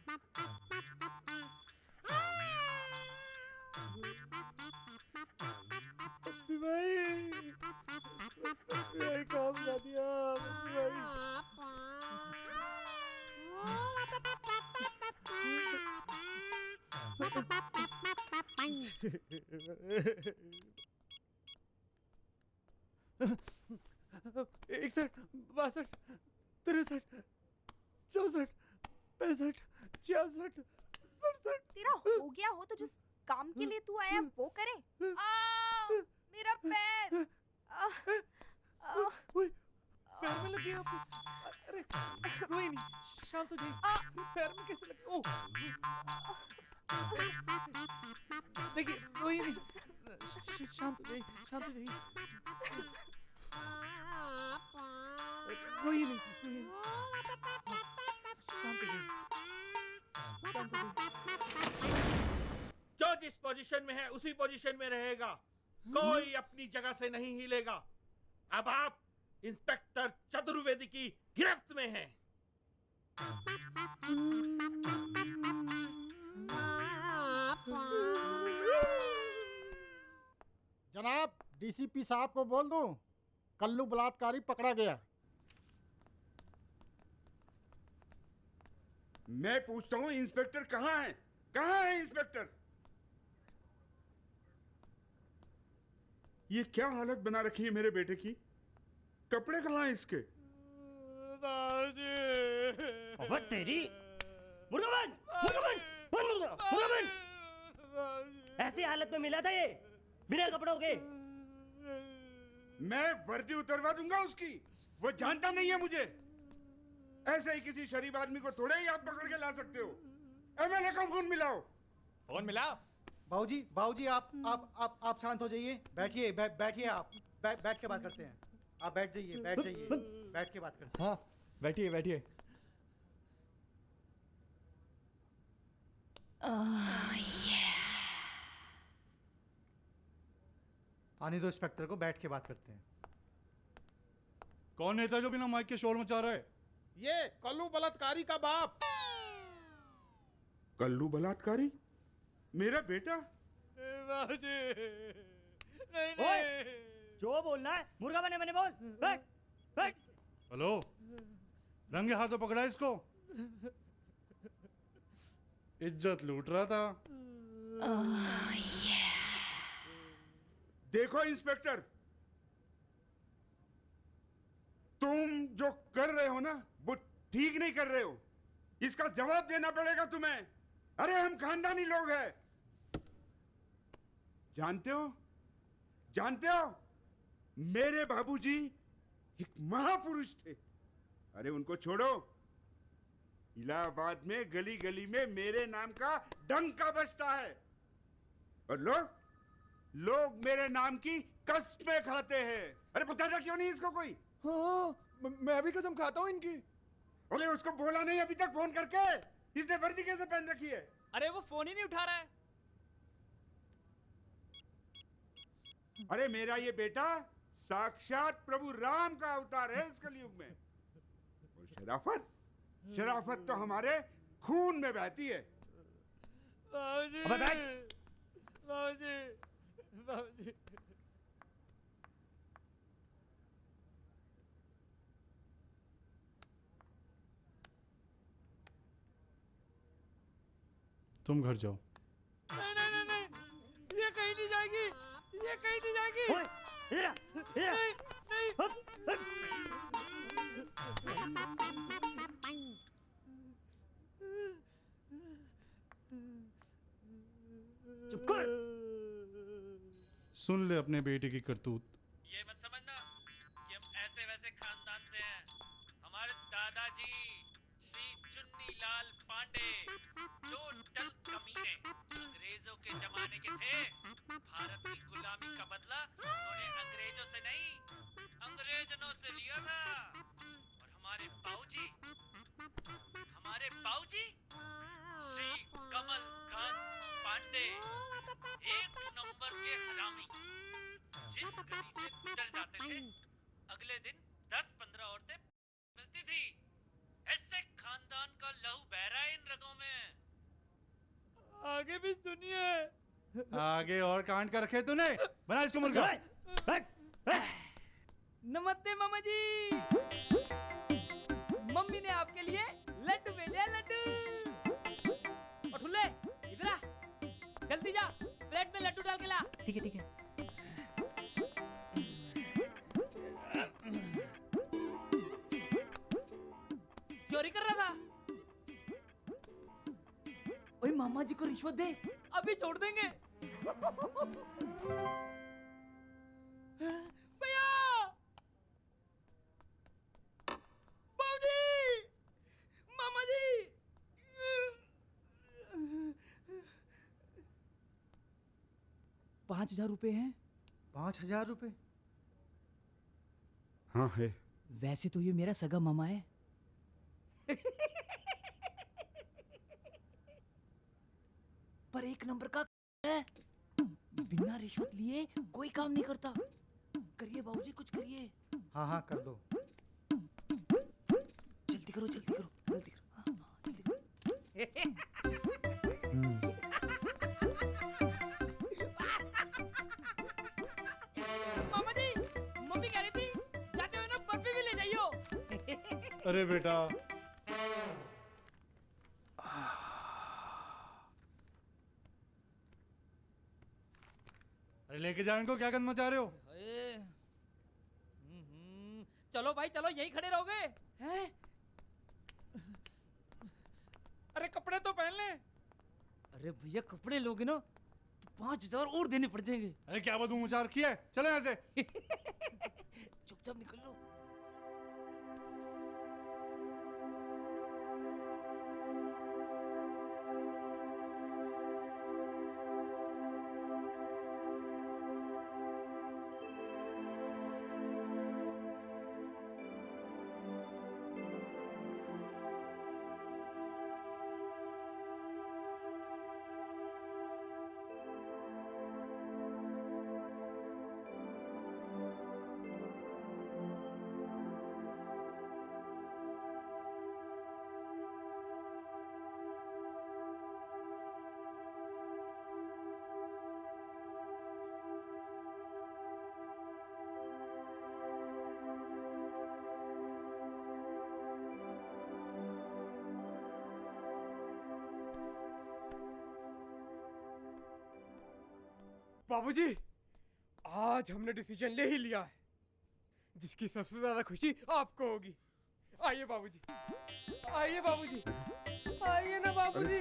भाई काम कर दिया भाई। 61, 62, 63, 64, 65, 66, 67। तेरा हो गया हो तो जिस काम के लिए तू आया वो करे। मेरा पैर। पैर में लगी आपको? अरे कोई नहीं, शांत हो जाइए। पैर में कैसे लगी? ओह देखिए कोई नहीं, शांत हो जाइए। कोई नहीं, शांत हो जाइए। जो जिस पोजीशन में है उसी पोजीशन में रहेगा। कोई अपनी जगह से नहीं हिलेगा। अब आप इंस्पेक्टर चतुर्वेदी की गिरफ्त में हैं। जनाब, डीसीपी साहब को बोल दूं, कल्लू बलात्कारी पकड़ा गया। मैं पूछता हूँ इंस्पेक्टर कहाँ है? कहाँ है इंस्पेक्टर? ये क्या हालत बना रखी है मेरे बेटे की? कपड़े कहाँ हैं इसके? अबे तेरी मुर्गा बन, मुर्गा बन, बन मुर्गा, मुर्गा बन। ऐसी हालत में मिला था ये बिना कपड़ों के। मैं वर्दी उतरवा दूंगा उसकी। वो जानता नहीं है मुझे। ऐसे ही किसी शरीफ आदमी को थोड़े ही आप पकड़ के ला सकते हो। एमएलए का फोन मिलाओ। फोन मिलाओ। बाबूजी, बाबूजी आप शांत हो जाइए। बैठिए, बैठिए आप। बैठ के बात करते हैं। आप बैठ जाइए, बैठ जाइए। बैठ के बात करते हैं। हाँ, बैठिए बैठिए। आने दो इंस्पेक्टर को, बैठ के बात करते हैं। कौन नेता जो बिना माइक के शोर मचा रहा है? ये कल्लू बलात्कारी का बाप। कल्लू बलात्कारी? मेरा बेटा? ओए, जो बोलना है मुर्गा बने बने बोल। बैठ, बैठ। हेलो, रंगे हाथों पकड़ा इसको। इज्जत लूट रहा था। देखो इंस्पेक्टर, तुम जो कर रहे हो ना वो ठीक नहीं कर रहे हो। इसका जवाब देना पड़ेगा तुम्हें। अरे हम खानदानी लोग हैं। जानते हो, जानते हो, मेरे बाबूजी एक महापुरुष थे। अरे उनको छोड़ो, इलाहाबाद में गली गली में मेरे नाम का डंका बजता है और लोग मेरे नाम की कसमें खाते हैं। अरे बताता क्यों नहीं इसको कोई? हाँ, मैं भी कसम खाता हूँ इनकी। अरे उसको बोला नहीं अभी तक फोन करके? इसने वर्दी कैसे पहन रखी है? अरे वो फोन ही नहीं उठा रहा है। अरे मेरा ये बेटा साक्षात प्रभु राम का अवतार है इस कलयुग में। और शराफत, शराफत तो हमारे खून में बहती है। बाबूजी, अबे बैठ। बाबूजी, बाबूजी। तुम घर जाओ। नहीं नहीं नहीं नहीं, ये कहीं नहीं जाएगी, ये कहीं नहीं जाएगी। ओए, इधर आ, इधर आ। नहीं नहीं। चुप कर। सुन ले अपने बेटे की करतूत। ये मत समझना कि हम ऐसे वैसे खानदान से हैं। हमारे दादाजी श्री चुन्नीलाल पांडे टोटल कमीने अंग्रेजों के जमाने के थे। भारत की गुलामी का बदला उन्होंने अंग्रेजों से नहीं, अंग्रेजों से लिया था। और हमारे बाबूजी श्री कमल कांत पांडे एक नंबर के हरामी। जिस गली से गुजर जाते थे अगले दिन 10-15 औरतें मिलती थी। ऐसे खानदान का लहू बह रहा है इन रगों में। आगे भी सुनिए। आगे और कांड कर रखे तूने। बना इसको मुर्गा। नमस्ते मामा जी। मम्मी ने आपके लिए लड्डू भेजा है, लड्डू। और ठुल्ले इधर आ, जल्दी जा प्लेट में लड्डू डाल के ला। ठीक है, ठीक है। चोरी कर रहा था। ओए मामा जी को रिश्वत दे। अभी छोड़ देंगे। भैया, बाबूजी, मामा जी। 5,000 रुपए हैं। 5,000 रुपए? हाँ है। वैसे तो ये मेरा सगा मामा है। पर एक नंबर का है। बिना रिश्वत लिए कोई काम नहीं करता। करिए बाबूजी, कुछ करिए। हाँ हाँ कर दो। जल्दी करो, जल्दी करो, जल्दी करो। हाँ, जल्दी करो। मामा जी, मम्मी कह रही थी जाते हुए ना बर्फी भी ले जाइयो। अरे बेटा, अरे लेके जाओ इनको, क्या करना चाह रहे हो? चलो भाई चलो, यही खड़े रहोगे हैं? अरे कपड़े तो पहन ले। अरे भैया कपड़े लोगे ना तो 5,000 और देने पड़ जाएंगे। अरे क्या बात मुँह रखी है, चलो यहाँ से। चुपचाप निकल लो। बाबूजी, आज हमने डिसीजन ले ही लिया है, जिसकी सबसे ज्यादा खुशी आपको होगी। आइए बाबूजी, आइए बाबूजी, आइए ना बाबूजी,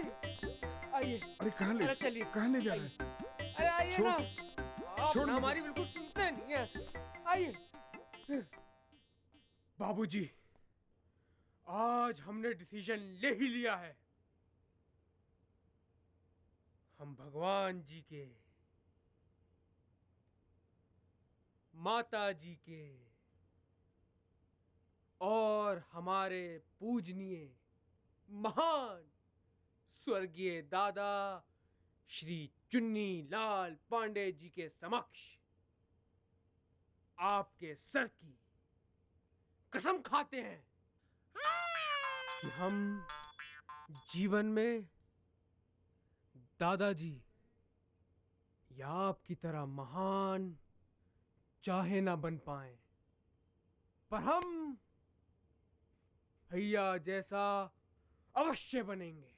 आइए। अरे कहाँ ले, चलिए, कहाँ ले जा रहे हैं? अरे आइए छोड़, ना, आप छोड़ ना मुझे। हमारी बिल्कुल सुनते नहीं है। आइए बाबूजी, आज हमने डिसीजन ले ही लिया है। हम भगवान जी के, माता जी के और हमारे पूजनीय महान स्वर्गीय दादा श्री चुन्नी लाल पांडे जी के समक्ष आपके सर की कसम खाते हैं कि हम जीवन में दादाजी या आपकी तरह महान चाहे ना बन पाए, पर हम भैया जैसा अवश्य बनेंगे।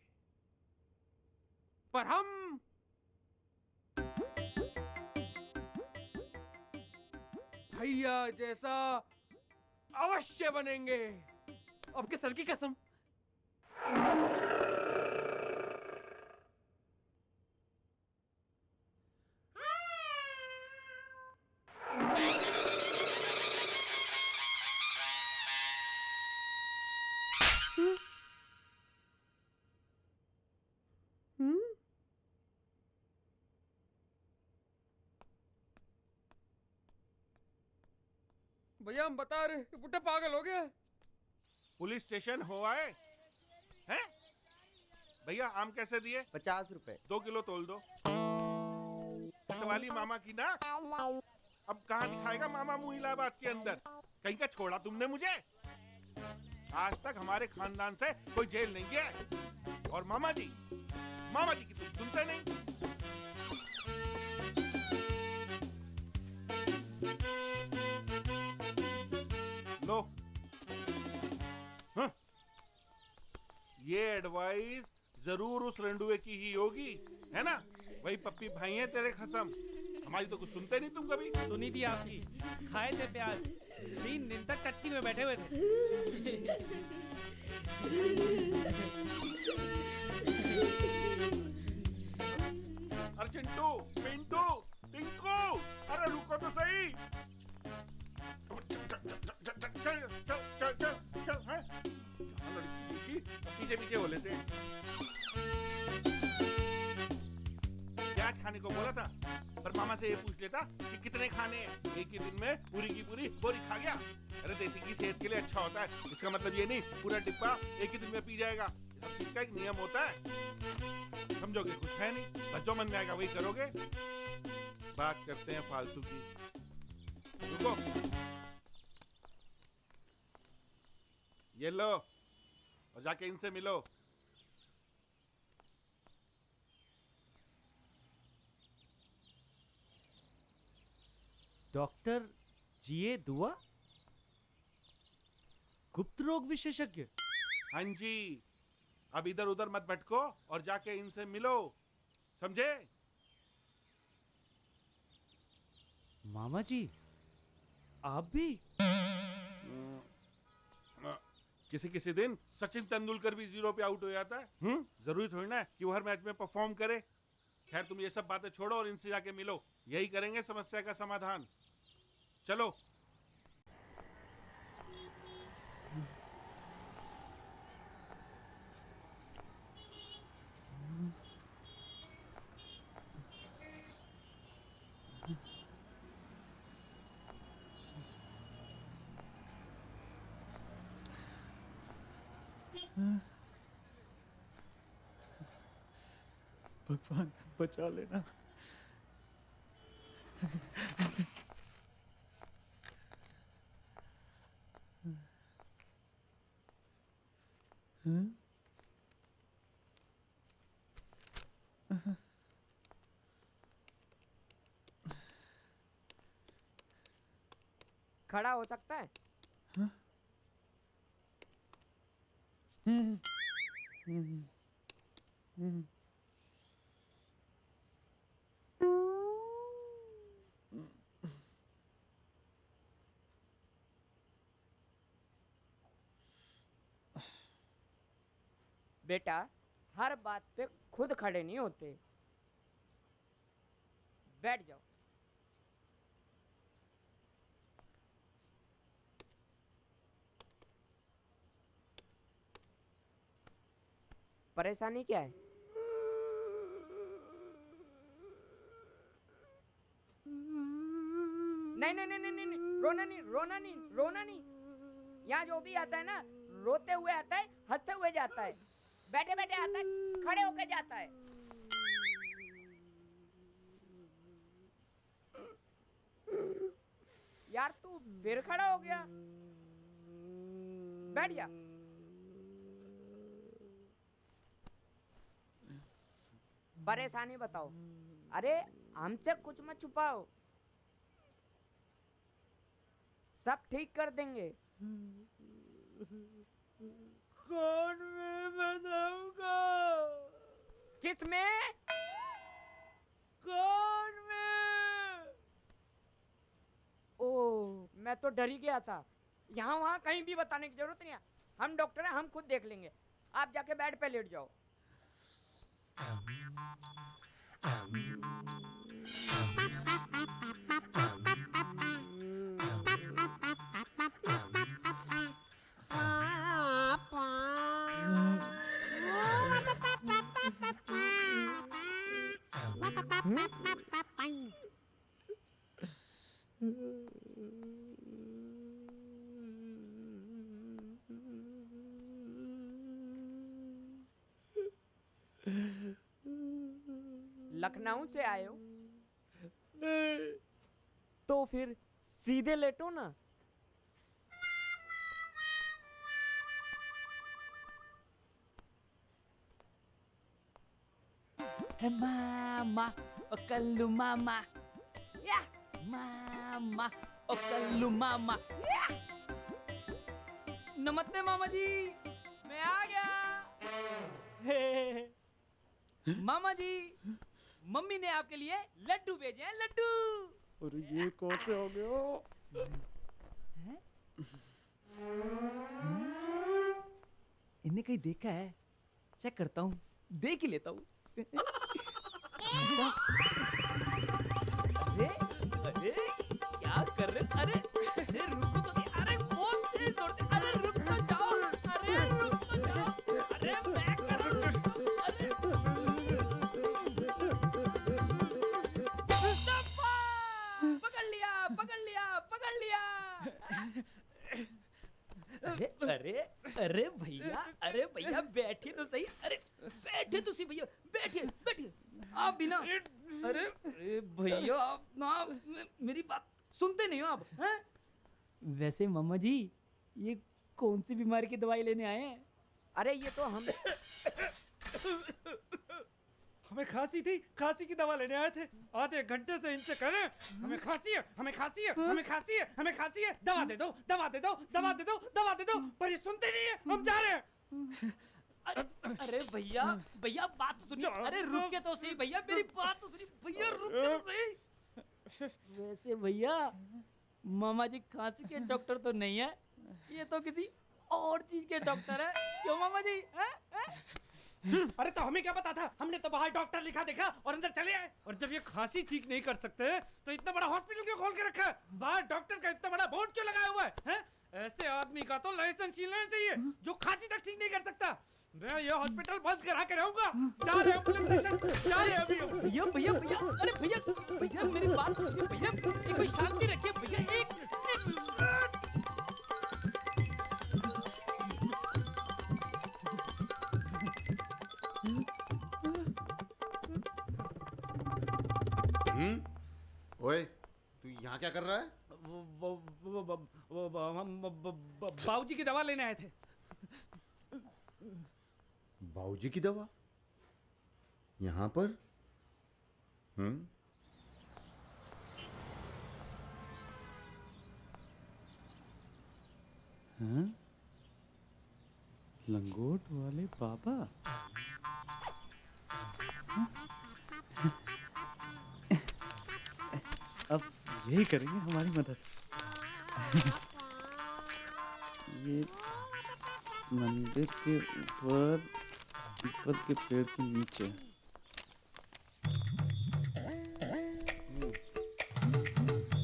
पर हम भैया जैसा अवश्य बनेंगे। आपके सर की कसम। भैया हम बता रहे, ये बुड्ढा पागल हो गया। पुलिस स्टेशन हो आए हैं? भैया आम कैसे दिए? 50 रुपए। 2 किलो तोल दो। पटवाली मामा की ना, अब कहाँ दिखाएगा मामा मुँह इलाहाबाद के अंदर? कहीं का छोड़ा तुमने मुझे? आज तक हमारे खानदान से कोई जेल नहीं गया है। और मामा जी की तुम सुनते नहीं। लो, हाँ? ये एडवाइस जरूर उस रंडुए की ही होगी, है ना? वही पप्पी भाई हैं तेरे खसम। हमारी तो कुछ सुनते नहीं तुम कभी। सुनी थी आपकी, खाए थे प्याज, 3 दिन तक टट्टी में बैठे हुए थे। अरे चिंटू, पिंटू, टिंकू, अरे रुको तो सही। चल, हैं? पीछे पीछे हो लेते हैं। प्याज खाने को बोला था, पर मामा से ये पूछ लेता कि कितने खाने हैं। एक ही दिन में पूरी की पूरी बोरी खा गया। अरे देसी की सेहत के लिए अच्छा होता है, इसका मतलब ये नहीं पूरा डिब्बा एक ही दिन में पी जाएगा। हर चीज का एक नियम होता है। समझोगे कुछ है नहीं, बस जो मन में आएगा वही करोगे। बात करते हैं फालतू की। रुको, ये लो और जाके इनसे मिलो। डॉक्टर जीए दुआ, गुप्त रोग विशेषज्ञ। हाँ जी, अब इधर उधर मत भटको और जाके इनसे मिलो, समझे? मामा जी, आप भी? किसी किसी दिन सचिन तेंदुलकर भी 0 पे आउट हो जाता है। जरूरी थोड़ी ना है कि वो हर मैच में परफॉर्म करे। खैर तुम ये सब बातें छोड़ो और इनसे जाके मिलो, यही करेंगे समस्या का समाधान। चलो। भगवान बचा लेना। खड़ा हो सकता है? बेटा, हर बात पे खुद खड़े नहीं होते। बैठ जाओ। परेशानी क्या है? नहीं नहीं नहीं नहीं नहीं, रोना नहीं, रोना नहीं, रोना नहीं। यहाँ जो भी आता है ना, रोते हुए आता है, हंसते हुए जाता है, बैठे बैठे आता है, खड़े होके जाता है। यार तू फिर खड़ा हो गया, बैठ जा। परेशानी बताओ। अरे हमसे कुछ मत छुपाओ, सब ठीक कर देंगे। कौन में बताऊंगा? किस में? कौन में? ओह, मैं तो डर ही गया था। यहाँ वहाँ कहीं भी बताने की जरूरत नहीं है, हम डॉक्टर हैं, हम खुद देख लेंगे। आप जाके बेड पे लेट जाओ। लखनऊ से आए हो? नहीं। तो फिर सीधे लेटो ना। मामा ओ कल्लू मामा, या मामा ओ कल्लू मामा, या। नमस्ते मामा जी, मैं आ गया। मामा जी, मम्मी ने आपके लिए लड्डू भेजे हैं, लड्डू। और ये कौन से हो गया? इन्हें कहीं देखा है? चेक करता हूँ, देख ही लेता हूँ। अरे अरे क्या कर रहे? अरे अरे रुको तो, अरे बहुत तेज दौड़ते, अरे रुक तो जाओ, अरे रुक तो जाओ, अरे मैं कर रहा हूँ, पकड़ लिया, पकड़ लिया, पकड़ लिया। अरे अरे अरे भैया, अरे भैया बैठिए तो सही, अरे बैठे तो सही भैया, बैठिए बैठिए। आप भी ना, अरे अरे भैया आप ना मेरी बात सुनते नहीं हो आप, हैं? वैसे मामा जी, ये कौन सी बीमारी की दवाई लेने आए हैं? अरे ये तो हम हमें खांसी थी, खांसी की दवा लेने आए थे। आधे घंटे से इनसे कह रहे हैं हमें खांसी है, हमें खांसी है, हमें खांसी है, हमें खांसी है, दवा दे दो, दवा दे दो, दवा दे दो, दवा दे दो, पर ये सुनते नहीं है। हम जा रहे हैं। अरे भैया भैया बात सुनिए, अरे रुकिए तो सही भैया, मेरी बात तो सुनिए भैया, रुकिए तो सही। वैसे भैया मामा जी खांसी के डॉक्टर तो नहीं है, ये तो किसी और चीज के डॉक्टर है। क्यों मामा जी? अरे तो हमें क्या पता था? हमने तो बाहर डॉक्टर लिखा देखा और अंदर चले आए। और जब ये खांसी ठीक नहीं कर सकते तो इतना बड़ा हॉस्पिटल क्यों खोल के रखा है? बाहर डॉक्टर का इतना बड़ा बोर्ड क्यों लगाया हुआ है? ऐसे आदमी का तो लाइसेंस छीनना चाहिए जो खांसी तक ठीक नहीं कर सकता। मैं ये हॉस्पिटल बंद करा के रहूंगा। जा रहे हो पुलिस स्टेशन, जा रहे अभी। भैया भैया भैया, अरे भैया भैया मेरी बात सुनिए भैया, एक कोई शांति रखिए भैया। एक ओए, तू यहाँ क्या कर रहा है? हम बाबूजी की दवा लेने आए थे। बाबूजी की दवा? यहाँ पर? हाँ? लंगोट वाले बाबा? अब यही करेंगे हमारी मदद। ये मंदिर के ऊपर पीपल के पेड़ के नीचे।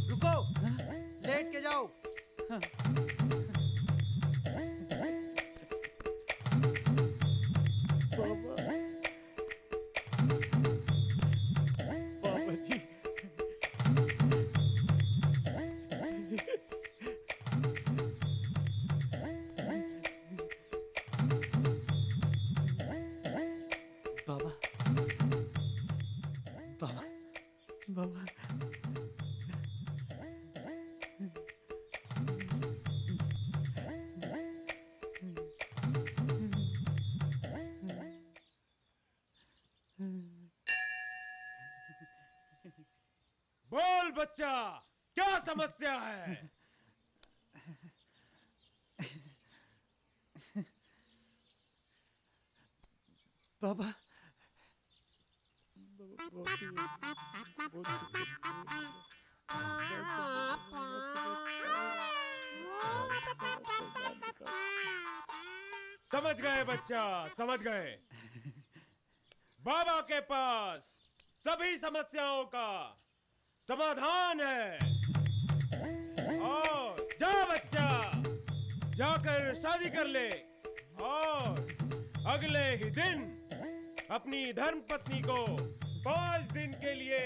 रुको, लेट के जाओ। बाबा जी, बाबा बाबा बाबा बोल बच्चा, क्या समस्या है? बाबा समझ गए बच्चा, समझ गए। बाबा के पास सभी समस्याओं का समाधान है। और जा बच्चा, जाकर शादी कर ले और अगले ही दिन अपनी धर्म पत्नी को 5 दिन के लिए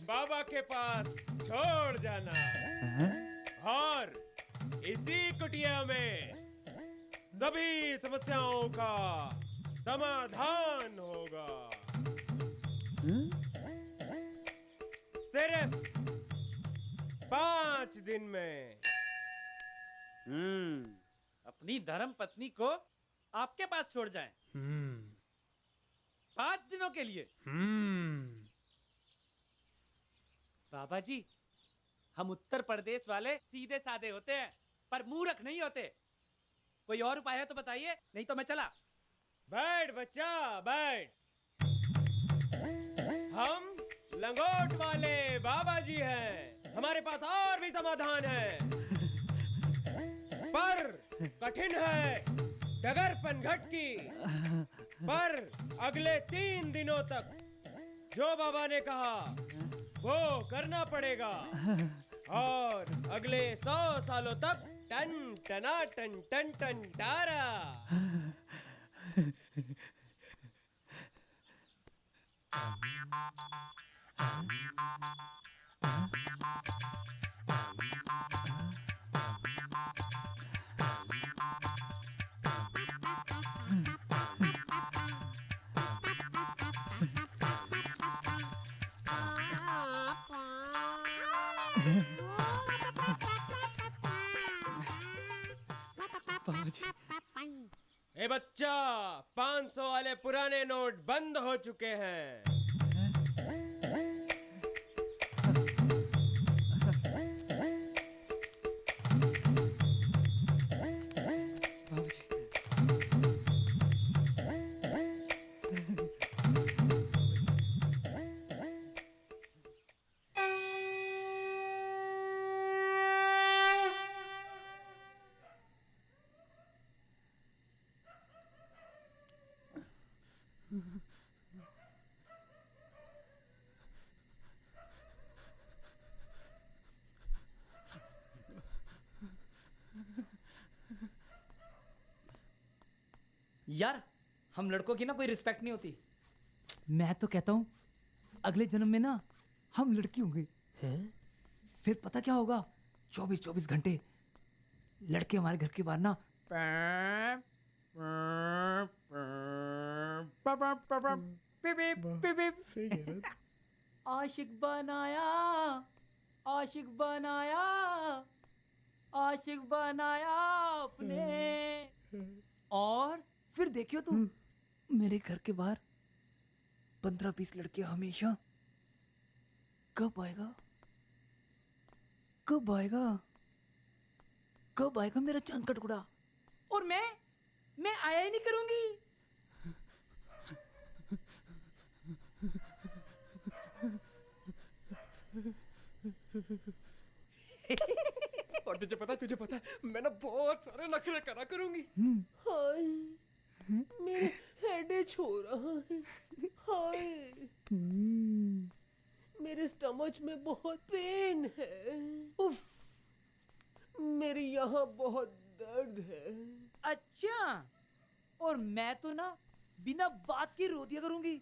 बाबा के पास छोड़ जाना। और इसी कुटिया में सभी समस्याओं का समाधान होगा। सिर्फ 5 दिन में। अपनी धर्म पत्नी को आपके पास छोड़ जाएं। 5 दिनों के लिए। बाबा जी, हम उत्तर प्रदेश वाले सीधे साधे होते हैं पर मूर्ख नहीं होते। कोई और उपाय है तो बताइए, नहीं तो मैं चला। बैठ बच्चा, बैठ। हम लंगोट वाले बाबा जी हैं। हमारे पास और भी समाधान है, पर कठिन है, डगर पनघट की। पर अगले 3 दिनों तक जो बाबा ने कहा वो करना पड़ेगा। और अगले 100 सालों तक टन टना टन टन टन टारा। ए बच्चा, 500 वाले पुराने नोट बंद हो चुके हैं। यार हम लड़कों की ना कोई रिस्पेक्ट नहीं होती। मैं तो कहता हूँ अगले जन्म में ना हम लड़की होंगे। फिर पता क्या होगा, 24 घंटे लड़के हमारे घर के बाहर ना आशिक बनाया, आशिक बनाया, आशिक बनाया आपने। और फिर देखियो तुम, मेरे घर के बाहर 15-20 लड़के हमेशा। कब आएगा, कब आएगा, कब आएगा मेरा चांद का टुकड़ा? और मैं आया ही नहीं करूंगी। और तुझे पता मैं ना बहुत सारे नखरे करा करूंगी। हाय, मेरे हेडेच हो रहा है। हाय, मेरे स्टमच में बहुत पेन है। उफ, मेरे यहाँ बहुत दर्द है। अच्छा, और मैं तो ना बिना बात की रो दिया करूंगी।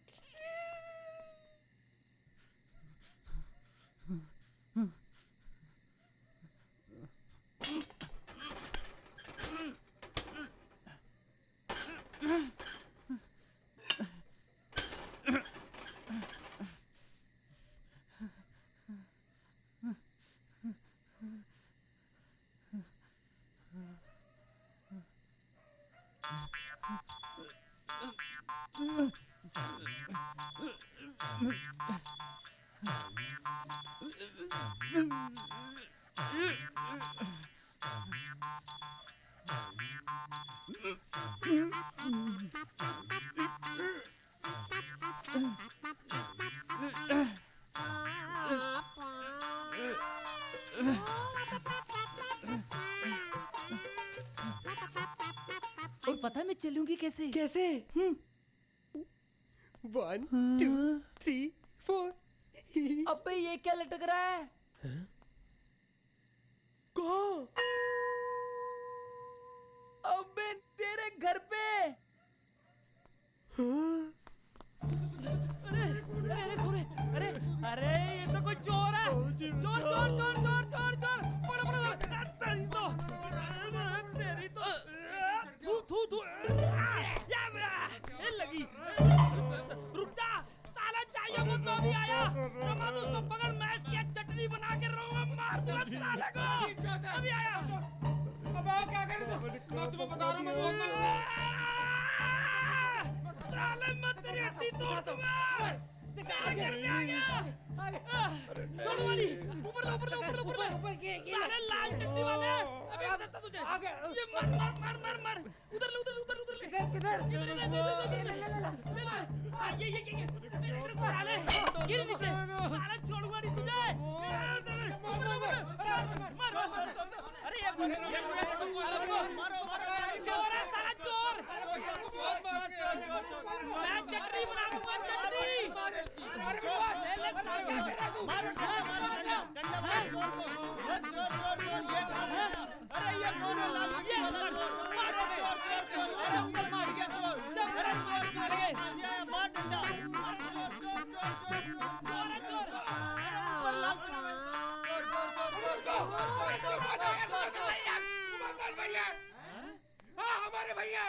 और पता है मैं चलूंगी कैसे? कैसे? 1 2 3 4। अबे ये क्या लटक रहा है? कहाँ? अबे तेरे घर पे। अरे ये तो कोई चोर है। चोर चोर चोर चोर चोर चोर। पकड़ो पकड़ो। तेरी तो थू थू थू। ये लगी। रुक जा साला, चाहिए वो तो अभी आया। मैं तो उसको पकड़, मैं इसकी चटनी बना के रहूंगा, मार दूंगा साले को। अभी आया। अब आओ, क्या कर रहे हो? मैं तुम्हें बता रहा हूँ, साले मैं तेरी हड्डी तोड़ दूंगा। क्या करने आ गया? छोड़ो वाली, ऊपर लो ऊपर लो ऊपर लो ऊपर लो। साले लाल चट्टी वाले, अभी बताता तुझे। ये मार मार मार मार मार। उधर ले उधर ले उधर ले। किधर ले ये साले गिर नीचे। साले छोड़ूंगा नहीं तुझे। ऊपर लो मार मार। अरे ये चोर है साला, चोर। मैं चटनी बना दूंगा, चटनी। हमारे भैया।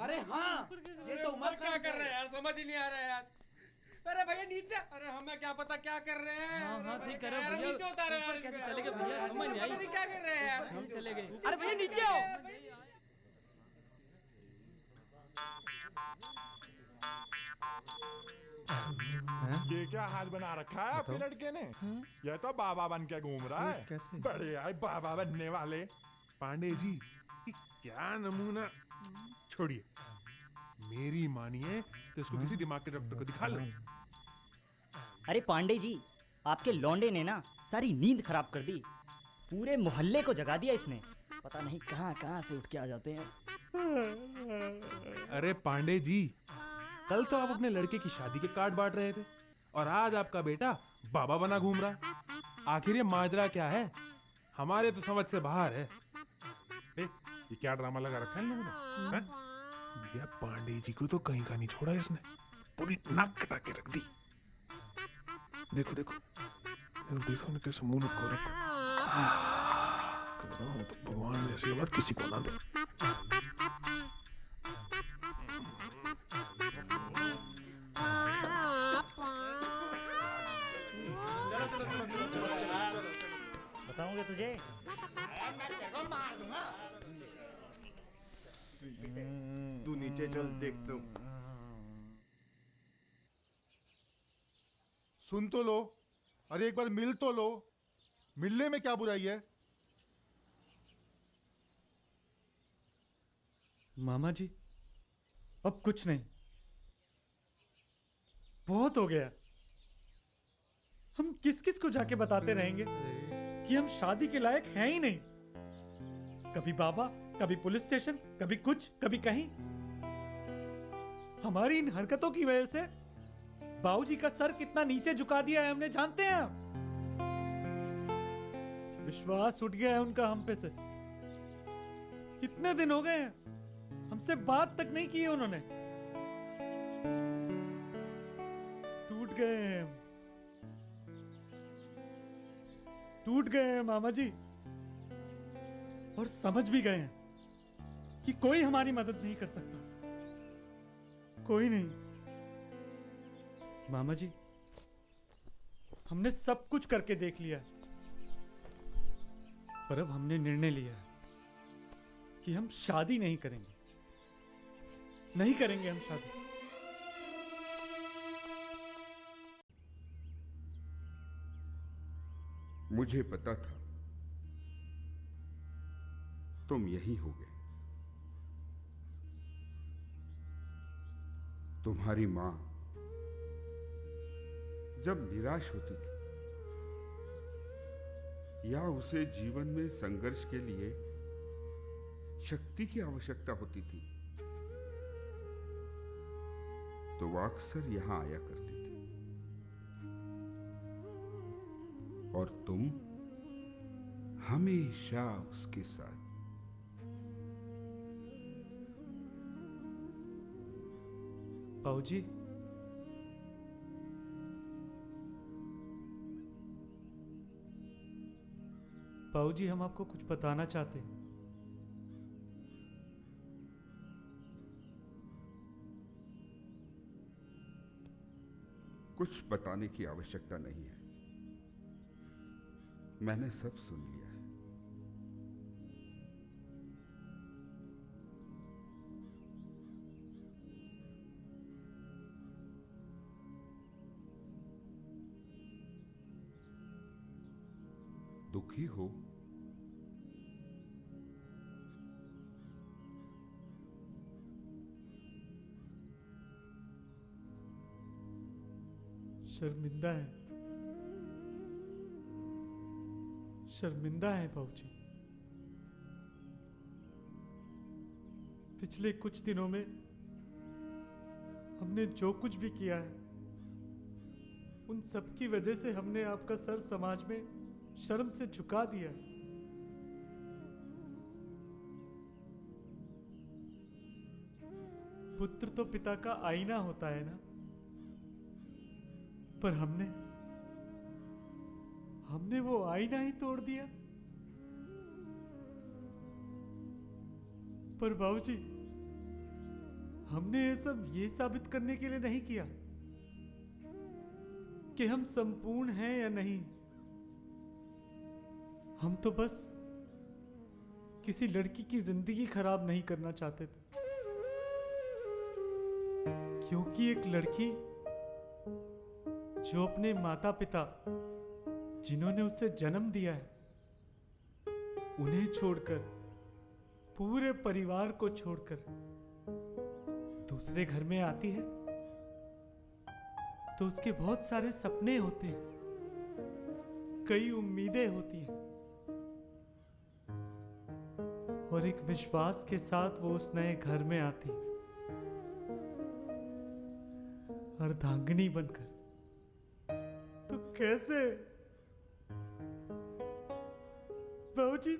अरे हाँ, ये तो उमर क्या कर रहे हैं यार, समझ ही नहीं आ रहा है यार। अरे भैया नीचे। अरे हमें क्या पता क्या कर रहे हैं। हाँ ठीक कर रहे हैं नीचे उतारो यार। ऊपर कैसे चले गए भैया, समझ नहीं आई। क्या कर रहे हैं यार। हम चले गए। अरे भैया नीचे आओ। ये क्या हाल बना रखा है आपके लड़के ने? ये तो बाबा बन के घूम रहा है। कैसे? बड़े आए बाबा बनने वाले। पांडे जी, क्या नमूना। छोड़िए, मेरी मानिए तो इसको किसी दिमाग के डॉक्टर को दिखा लो। अरे पांडे जी, आपके लौंडे ने ना सारी नींद खराब कर दी। पूरे मोहल्ले को जगा दिया इसने। पता नहीं कहाँ कहाँ से उठ के आ जाते हैं। अरे पांडे जी, कल तो आप अपने लड़के की शादी के कार्ड बांट रहे थे और आज आपका बेटा बाबा बना घूम रहा। आखिर ये माजरा क्या है? हमारे तो समझ से बाहर है। ये क्या ड्रामा लगा रखा है इन लोगों ने? हैं? भैया पांडे जी को तो कहीं का नहीं छोड़ा इसने, पूरी नाक कटा के रख दी। देखो देखो देखो ना कैसे मुंह को रखा। तो भगवान ने ऐसी बात किसी को ना दे। बताऊंगा तुझे। तू नीचे चल, देखता हूँ। सुन तो लो, अरे एक बार मिल तो लो। मिलने में क्या बुराई है? मामा जी, अब कुछ नहीं, बहुत हो गया। हम किस किस को जाके बताते रहेंगे कि हम शादी के लायक हैं ही नहीं? कभी बाबा, कभी पुलिस स्टेशन, कभी कुछ, कभी कहीं। हमारी इन हरकतों की वजह से बाबूजी का सर कितना नीचे झुका दिया है हमने, जानते हैं आप? विश्वास उठ गया है उनका हम पे से। कितने दिन हो गए हैं हमसे बात तक नहीं की है उन्होंने। टूट गए हैं, टूट गए हैं मामा जी, और समझ भी गए हैं कि कोई हमारी मदद नहीं कर सकता, कोई नहीं। मामा जी, हमने सब कुछ करके देख लिया, पर अब हमने निर्णय लिया है कि हम शादी नहीं करेंगे, नहीं करेंगे हम शादी। मुझे पता था तुम यही होगे। तुम्हारी मां जब निराश होती थी या उसे जीवन में संघर्ष के लिए शक्ति की आवश्यकता होती थी, तो वह अक्सर यहां आया करती थी। और तुम हमेशा उसके साथ। बाबूजी, बाबूजी, हम आपको कुछ बताना चाहते हैं। कुछ बताने की आवश्यकता नहीं है, मैंने सब सुन लिया है। दुखी हो? शर्मिंदा है, शर्मिंदा है बाबूजी। पिछले कुछ दिनों में हमने जो कुछ भी किया है, उन सब की वजह से हमने आपका सर समाज में शर्म से झुका दिया। पुत्र तो पिता का आईना होता है ना, पर हमने वो आईना ही तोड़ दिया। पर बाबूजी, हमने ये सब ये साबित करने के लिए नहीं किया कि हम संपूर्ण हैं या नहीं। हम तो बस किसी लड़की की जिंदगी खराब नहीं करना चाहते थे, क्योंकि एक लड़की जो अपने माता पिता, जिन्होंने उसे जन्म दिया है, उन्हें छोड़कर, पूरे परिवार को छोड़कर दूसरे घर में आती है, तो उसके बहुत सारे सपने होते हैं, कई उम्मीदें होती हैं, और एक विश्वास के साथ वो उस नए घर में आती। अर्धांगिनी बनकर। तो कैसे बाबूजी,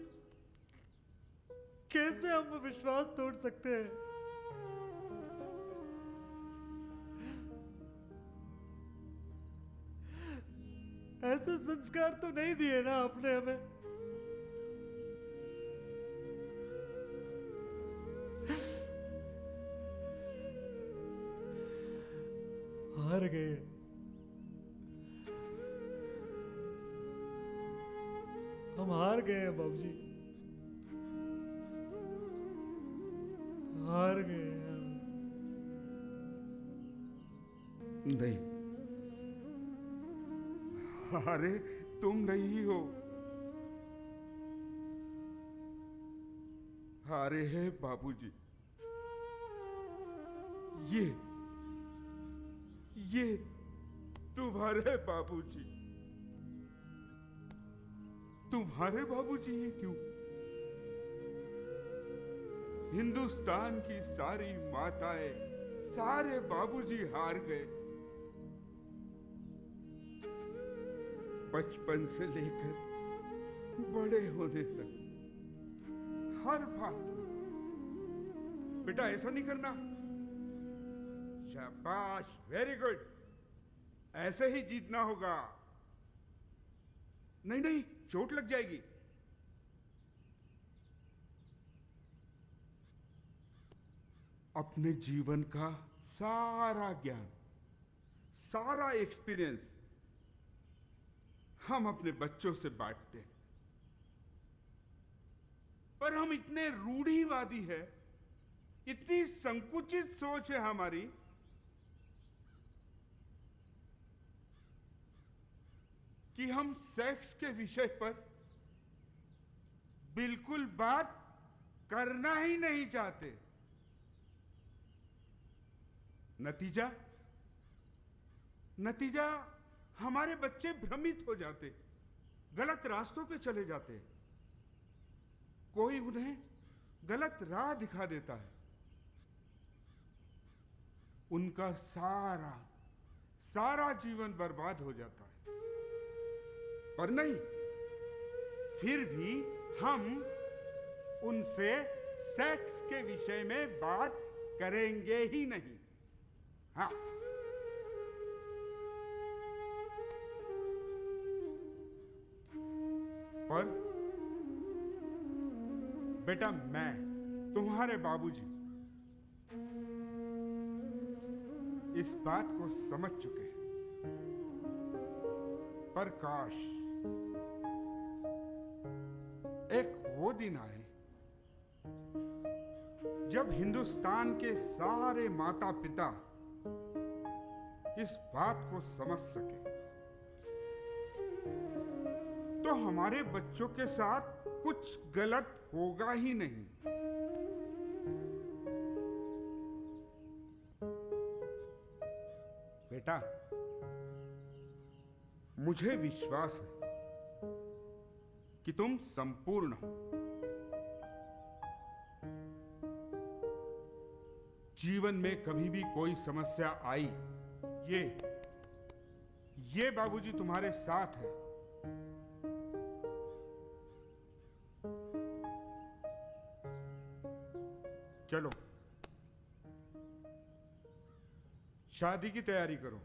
कैसे हम विश्वास तोड़ सकते हैं? ऐसे संस्कार तो नहीं दिए ना आपने हमें। हार गए। हम हार गए हैं बाबूजी, हार गए हम। नहीं, अरे तुम नहीं हो, हारे हैं बाबूजी। ये तुम्हारे बाबूजी, तुम्हारे बाबूजी ये क्यों? हिंदुस्तान की सारी माताएं, सारे बाबूजी हार गए। बचपन से लेकर बड़े होने तक हर बात। बेटा ऐसा नहीं करना। शाबाश, वेरी गुड, ऐसे ही जीतना होगा। नहीं नहीं, चोट लग जाएगी। अपने जीवन का सारा ज्ञान, सारा एक्सपीरियंस हम अपने बच्चों से बांटते हैं, पर हम इतने रूढ़िवादी है, इतनी संकुचित सोच है हमारी कि हम सेक्स के विषय पर बिल्कुल बात करना ही नहीं चाहते। नतीजा हमारे बच्चे भ्रमित हो जाते, गलत रास्तों पे चले जाते। कोई उन्हें गलत राह दिखा देता है, उनका सारा जीवन बर्बाद हो जाता है। पर नहीं, फिर भी हम उनसे सेक्स के विषय में बात करेंगे ही नहीं। हाँ, पर बेटा, मैं तुम्हारे बाबूजी इस बात को समझ चुके हैं, पर काश एक वो दिन आए जब हिंदुस्तान के सारे माता पिता इस बात को समझ सके, तो हमारे बच्चों के साथ कुछ गलत होगा ही नहीं। बेटा, मुझे विश्वास है कि तुम संपूर्ण हो। जीवन में कभी भी कोई समस्या आई, ये बाबूजी तुम्हारे साथ है। चलो, शादी की तैयारी करो।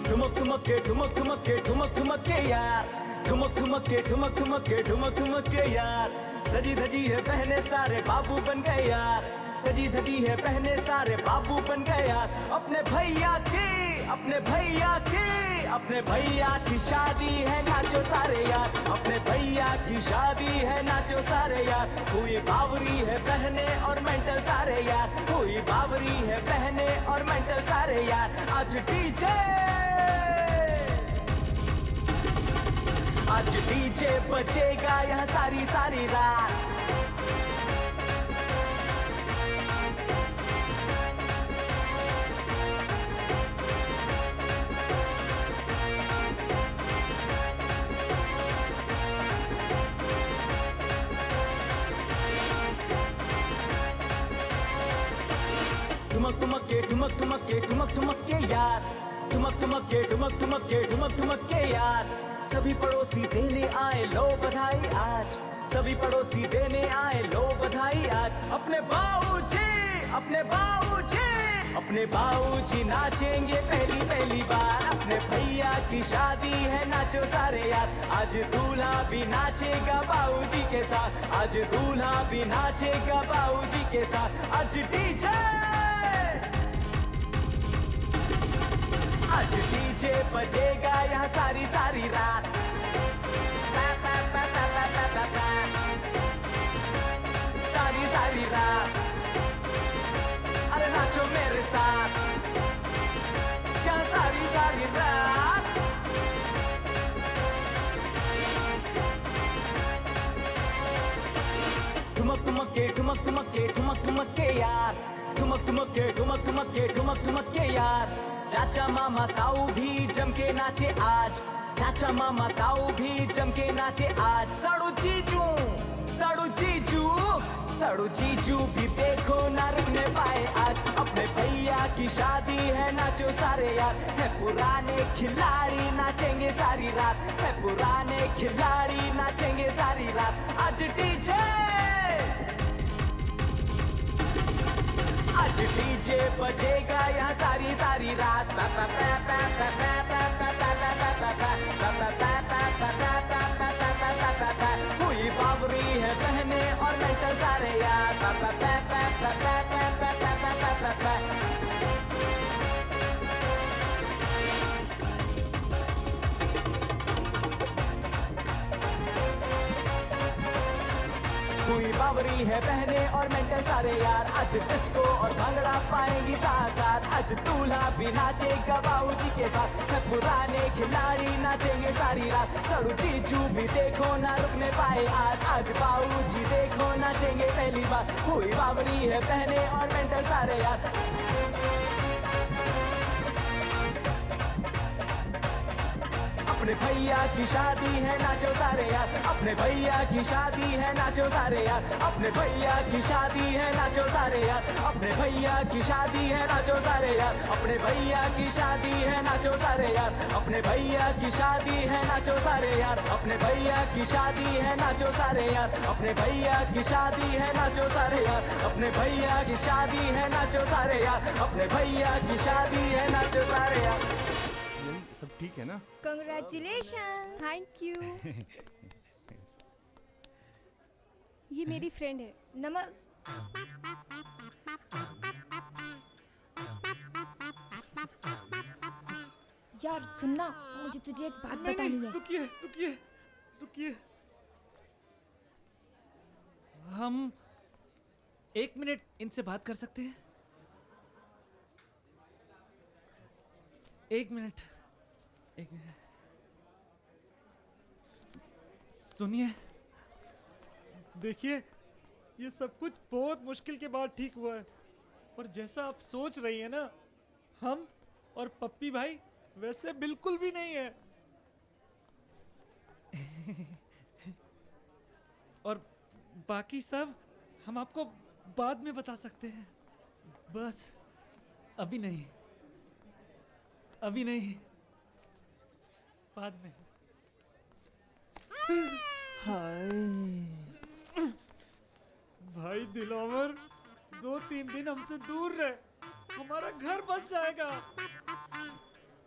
ठुमक ठुमक के ठुमक ठुमक के ठुमक ठुमक के यार, ठुमक ठुमक के ठुमक ठुमक के ठुमक ठुमक के यार, सजी धजी है बहने सारे बाबू बन गए यार, सजी धजी है बहने सारे बाबू बन गए यार। अपने भैया की अपने भैया की शादी है, नाचो सारे यार, अपने भैया की शादी है, नाचो सारे यार। कोई बावरी है बहने और मेंटल सारे यार, कोई बावरी है बहने और मेंटल सारे यार। आज डीजे बजेगा यहाँ सारी रात। ठुमक ठुमक के ठुमक ठुमक के ठुमक ठुमक के यार, ठुमक ठुमक के ठुमक ठुमक के ठुमक ठुमक के यार। सभी पड़ोसी देने आए लो बधाई आज, सभी पड़ोसी देने आए लो बधाई आज। अपने बाबूजी, अपने बाबूजी, अपने बाबूजी नाचेंगे पहली पहली बार। अपने भैया की शादी है नाचो सारे यार, आज दूल्हा भी नाचेगा बाबूजी के साथ, आज दूल्हा भी नाचेगा बाबूजी के साथ। आज डीजे, आज डीजे बजेगा यहाँ सारी सारी रात। सारी सारी रात, अरे नाचो मेरे साथ यहाँ सारी सारी रात। ठुमक ठुमक के ठुमक ठुमक के ठुमक ठुमक के यार, ठुमक ठुमक के ठुमक ठुमक के ठुमक ठुमक के यार। चाचा मामा ताऊ भी जम के नाचे आज, चाचा मामा ताऊ भी जम के नाचे आज। सड़ू जीजू, सड़ू जीजू, सड़ू जीजू भी देखो ना रुकने पाए आज। अपने भैया की शादी है नाचो सारे यार, है पुराने खिलाड़ी नाचेंगे सारी रात, है पुराने खिलाड़ी नाचेंगे सारी रात। आज डीजे, आज डीजे बजेगा यहाँ सारी सारी रात। हुई बाबरी है बहने और मेंटल सारे यार। हुई बावरी है बहने और मेंटल सारे यार। आज डिस्को और भांगड़ा पाएंगी साथ साथ, आज दूल्हा भी नाचेगा बाबूजी के साथ, है पुराने खिलाड़ी नाचेंगे सारी रात। सड़ू जीजू भी देखो ना रुकने पाए आज, आज बाबूजी देखो नाचेंगे पहली बार। हुई बावरी है बहने और मेंटल सारे यार। अपने भैया की शादी है नाचो सारे यार, अपने भैया की शादी है नाचो सारे यार, अपने भैया की शादी है नाचो सारे यार, अपने भैया की शादी है नाचो सारे यार, अपने भैया की शादी है नाचो सारे यार, अपने भैया की शादी है नाचो सारे यार, अपने भैया की शादी है नाचो सारे यार, अपने भैया की शादी है नाचो सारे यार, अपने भैया की शादी है नाचो सारे यार, अपने भैया की शादी है नाचो सारे यार। सब ठीक है ना? Congratulations! Thank you. ये मेरी फ्रेंड है। यार सुनना, मुझे तुझे एक बात बतानी है। रुकिए रुकिए रुकिए, हम 1 मिनट इनसे बात कर सकते हैं? 1 मिनट, 1 मिनट। सुनिए, देखिए, ये सब कुछ बहुत मुश्किल के बाद ठीक हुआ है, और जैसा आप सोच रही हैं ना, हम और पप्पी भाई वैसे बिल्कुल भी नहीं है। और बाकी सब हम आपको बाद में बता सकते हैं, बस अभी नहीं, अभी नहीं, बाद में। हाय भाई दिलावर, 2-3 दिन हमसे दूर रहे, हमारा घर बस जाएगा।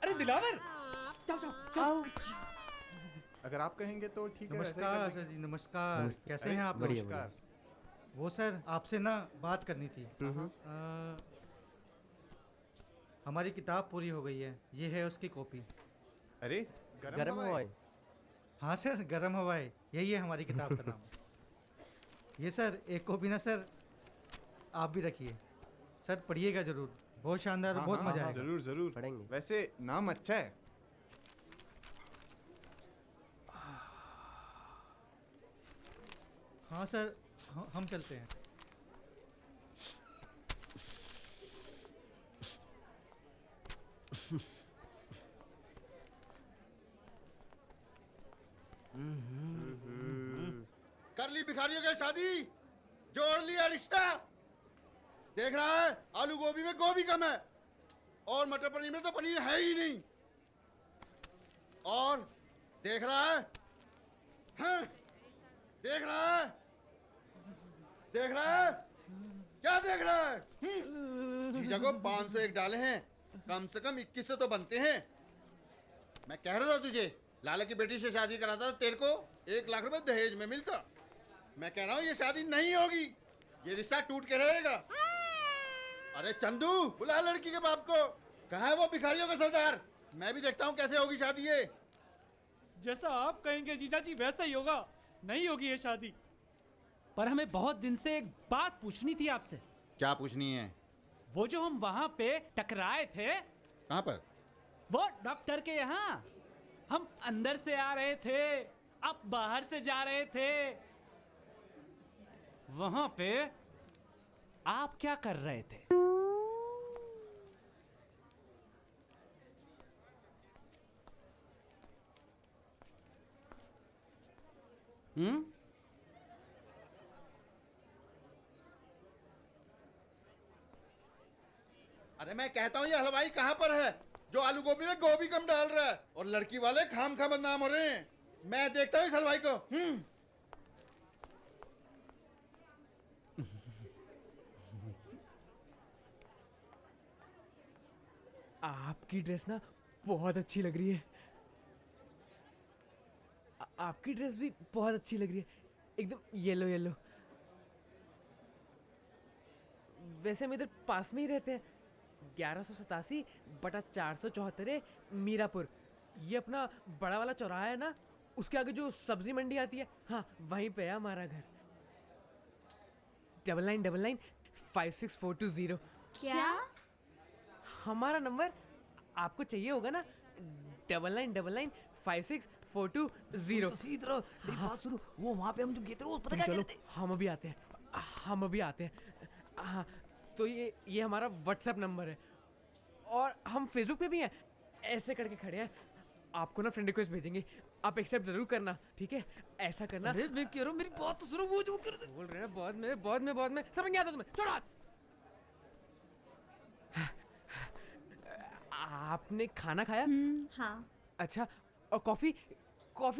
अरे दिलावर, जाओ जाओ जाओ। अगर आप कहेंगे तो ठीक है। नमस्कार सर जी, नमस्कार। कैसे हैं आप? नमस्कार। वो सर, आपसे ना बात करनी थी। हमारी किताब पूरी हो गई है, ये है उसकी कॉपी। अरे गरम हवाई? हाँ सर, गरम हवाई, यही है हमारी किताब का नाम। ये सर एक कॉपी ना सर, आप भी रखिए सर, पढ़िएगा जरूर, बहुत शानदार, बहुत मजा आएगा। जरूर जरूर पढ़ेंगे। वैसे नाम अच्छा है। हाँ सर, हम चलते हैं। कर ली भिखारियों की शादी, जोड़ लिया रिश्ता। देख रहा है, आलू गोभी में गोभी कम है और मटर पनीर में तो पनीर है ही नहीं। और देख रहा है, हैं? देख रहा है, देख रहा है, क्या देख रहा है? जीजा को 501 डाले हैं, कम से कम 21 से तो बनते हैं। मैं कह रहा था तुझे, लाला की बेटी से शादी कराता तो तेरे को 1 लाख रुपए दहेज में मिलता। मैं कह रहा हूँ ये शादी नहीं होगी, ये रिश्ता टूट के रहेगा। अरे चंदू, बुला लड़की के बाप को। कहाँ है वो भिखारियों का सरदार? मैं भी देखता हूँ कैसे होगी शादी ये। जैसा आप कहेंगे जीजा जी वैसा ही होगा। नहीं होगी ये शादी। पर हमें बहुत दिन से एक बात पूछनी थी आपसे। क्या पूछनी है? वो जो हम वहाँ पे टकराए थे। कहाँ पर? वो डॉक्टर के यहाँ। हम अंदर से आ रहे थे, आप बाहर से जा रहे थे। वहाँ पे आप क्या कर रहे थे? अरे मैं कहता हूँ ये हलवाई कहाँ पर है जो आलू गोभी में गोभी कम डाल रहा है और लड़की वाले खाम खा बदनाम हो रहे हैं। मैं देखता हूँ इस हलवाई को। आपकी ड्रेस ना बहुत अच्छी लग रही है। आपकी ड्रेस भी बहुत अच्छी लग रही है, एकदम येलो येलो। वैसे हम इधर पास में ही रहते हैं, 1187/474 मीरापुर। ये अपना बड़ा वाला चौराहा है ना, उसके आगे जो सब्जी मंडी आती है, हाँ वहीं पे है हमारा घर। 9999564220। क्या? हमारा नंबर आपको चाहिए होगा ना, 9999564220। मेरी बात सुनो, वो वहाँ पे हम जब गए थे वो पता क्या कह रहे थे? हम अभी आते हैं, हम अभी आते हैं। हाँ तो ये हमारा व्हाट्सएप नंबर है और हम फेसबुक पे भी हैं। ऐसे करके खड़े हैं। आपको ना फ्रेंड रिक्वेस्ट भेजेंगे, आप एक्सेप्ट जरूर करना, ठीक है? ऐसा करना। अरे मैं कह रहा हूँ मेरी बात तो सुनो, वो जो कर रहे बोल रहे हैं बाद में समझ नहीं आता तुम्हें। छोड़ो हाथ। आपने खाना खाया? हाँ। अच्छा, और कॉफी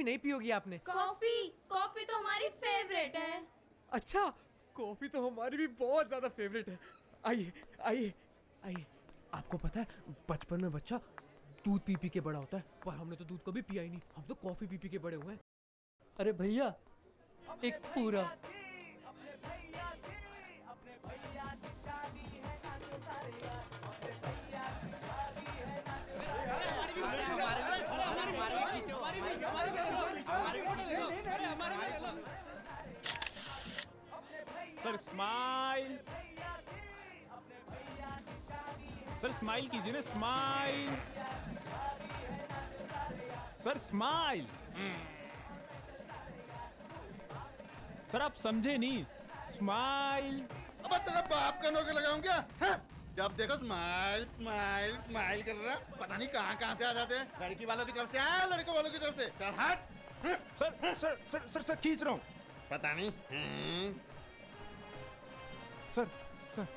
नहीं पियोगी आपने? कॉफी तो हमारी फेवरेट है। अच्छा, कॉफी तो हमारी भी बहुत ज्यादा फेवरेट है। आइए आइए आइए। आपको पता है बचपन में बच्चा दूध पी के बड़ा होता है, पर हमने तो दूध कभी पिया ही नहीं, हम तो कॉफी पी के बड़े हुए हैं। अरे भैया, एक पूरा सर स्माइल, सर स्माइल कीजिए ना, स्माइल सर, स्माइल। सर आप समझे नहीं, स्माइल। अब तेरा बाप का नौकर लगाऊं क्या? जब देखो स्माइल स्माइल स्माइल कर रहा, पता नहीं कहाँ से आ जाते हैं। लड़की वालों की तरफ से आया, लड़कों वालों की तरफ से। चल हट। Sir sir sir sir sir खींच रहा हूँ। पता नहीं। सर सर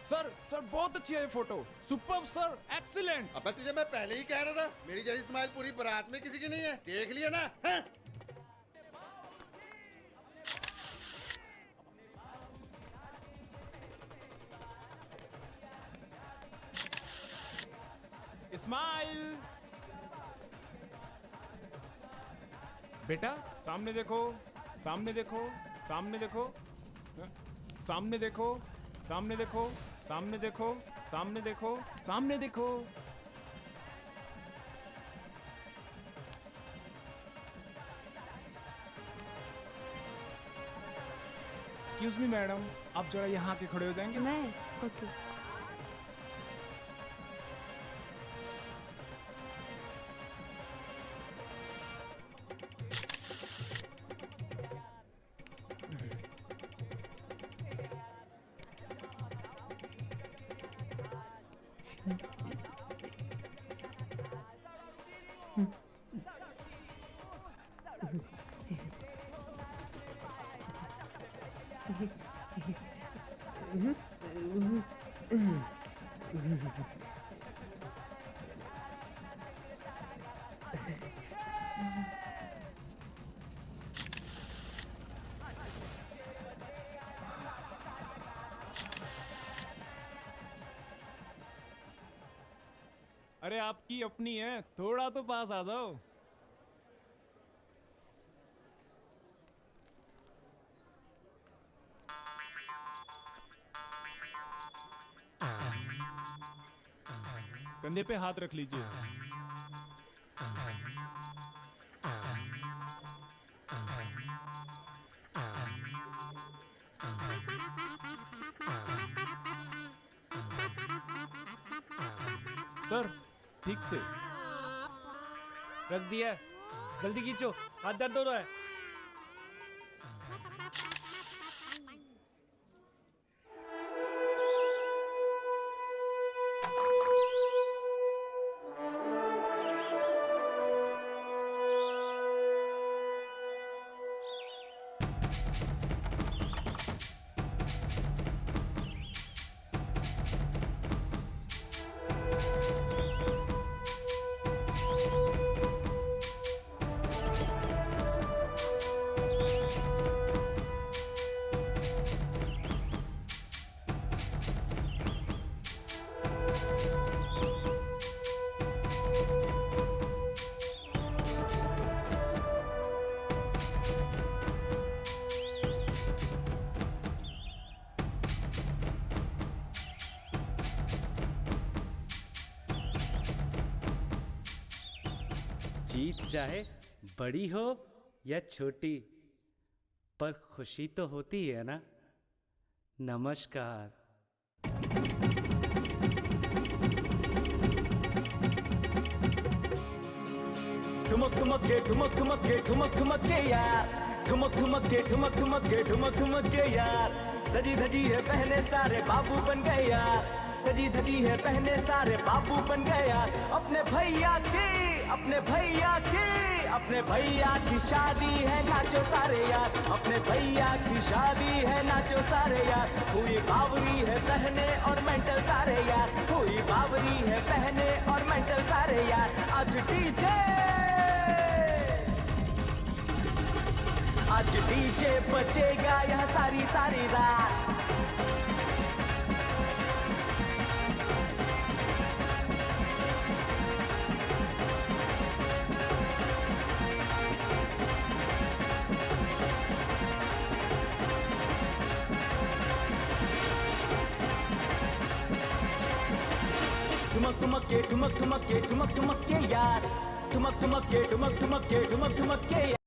सर सर बहुत अच्छी है ये फोटो, सुपर्ब सर, एक्सीलेंट। अब तुझे मैं पहले ही कह रहा था, मेरी जैसी स्माइल पूरी बारात में किसी की नहीं है। देख लिया ना? स्माइल। बेटा सामने देखो, सामने देखो, सामने देखो, सामने देखो, सामने देखो, सामने देखो, सामने देखो, सामने देखो। एक्सक्यूज मी मैडम, आप जरा यहाँ के खड़े हो जाएंगे? मैं? ओके। अरे आपकी अपनी है, थोड़ा तो पास आ जाओ। कंधे पे हाथ रख लीजिए। सर ठीक से रख दिया, जल्दी खींचो, हाथ दर्द हो रहा है। जीत चाहे बड़ी हो या छोटी, पर खुशी तो होती है ना। नमस्कार। ठुमक ठुमक के ठुमक ठुमक के ठुमक ठुमक के यार, ठुमक ठुमक के ठुमक ठुमक के ठुमक ठुमक के यार, सजी धजी है पहने सारे बाबू बन गए यार, सजी धजी है पहने सारे बाबू बन गए यार। अपने भैया की अपने भैया की अपने भैया की शादी है, नाचो सारे यार, अपने भैया की शादी है, नाचो सारे यार। हुई बावरी है पहने और मेंटल सारे यार, हुई बावरी है पहने और मेंटल सारे यार। आज डीजे बजेगा यहाँ सारी सारी रात। ठुमक ठुमक के ठुमक ठुमक के ठुमक ठुमक के यार, ठुमक ठुमक के ठुमक ठुमक के ठुमक ठुमक के यार।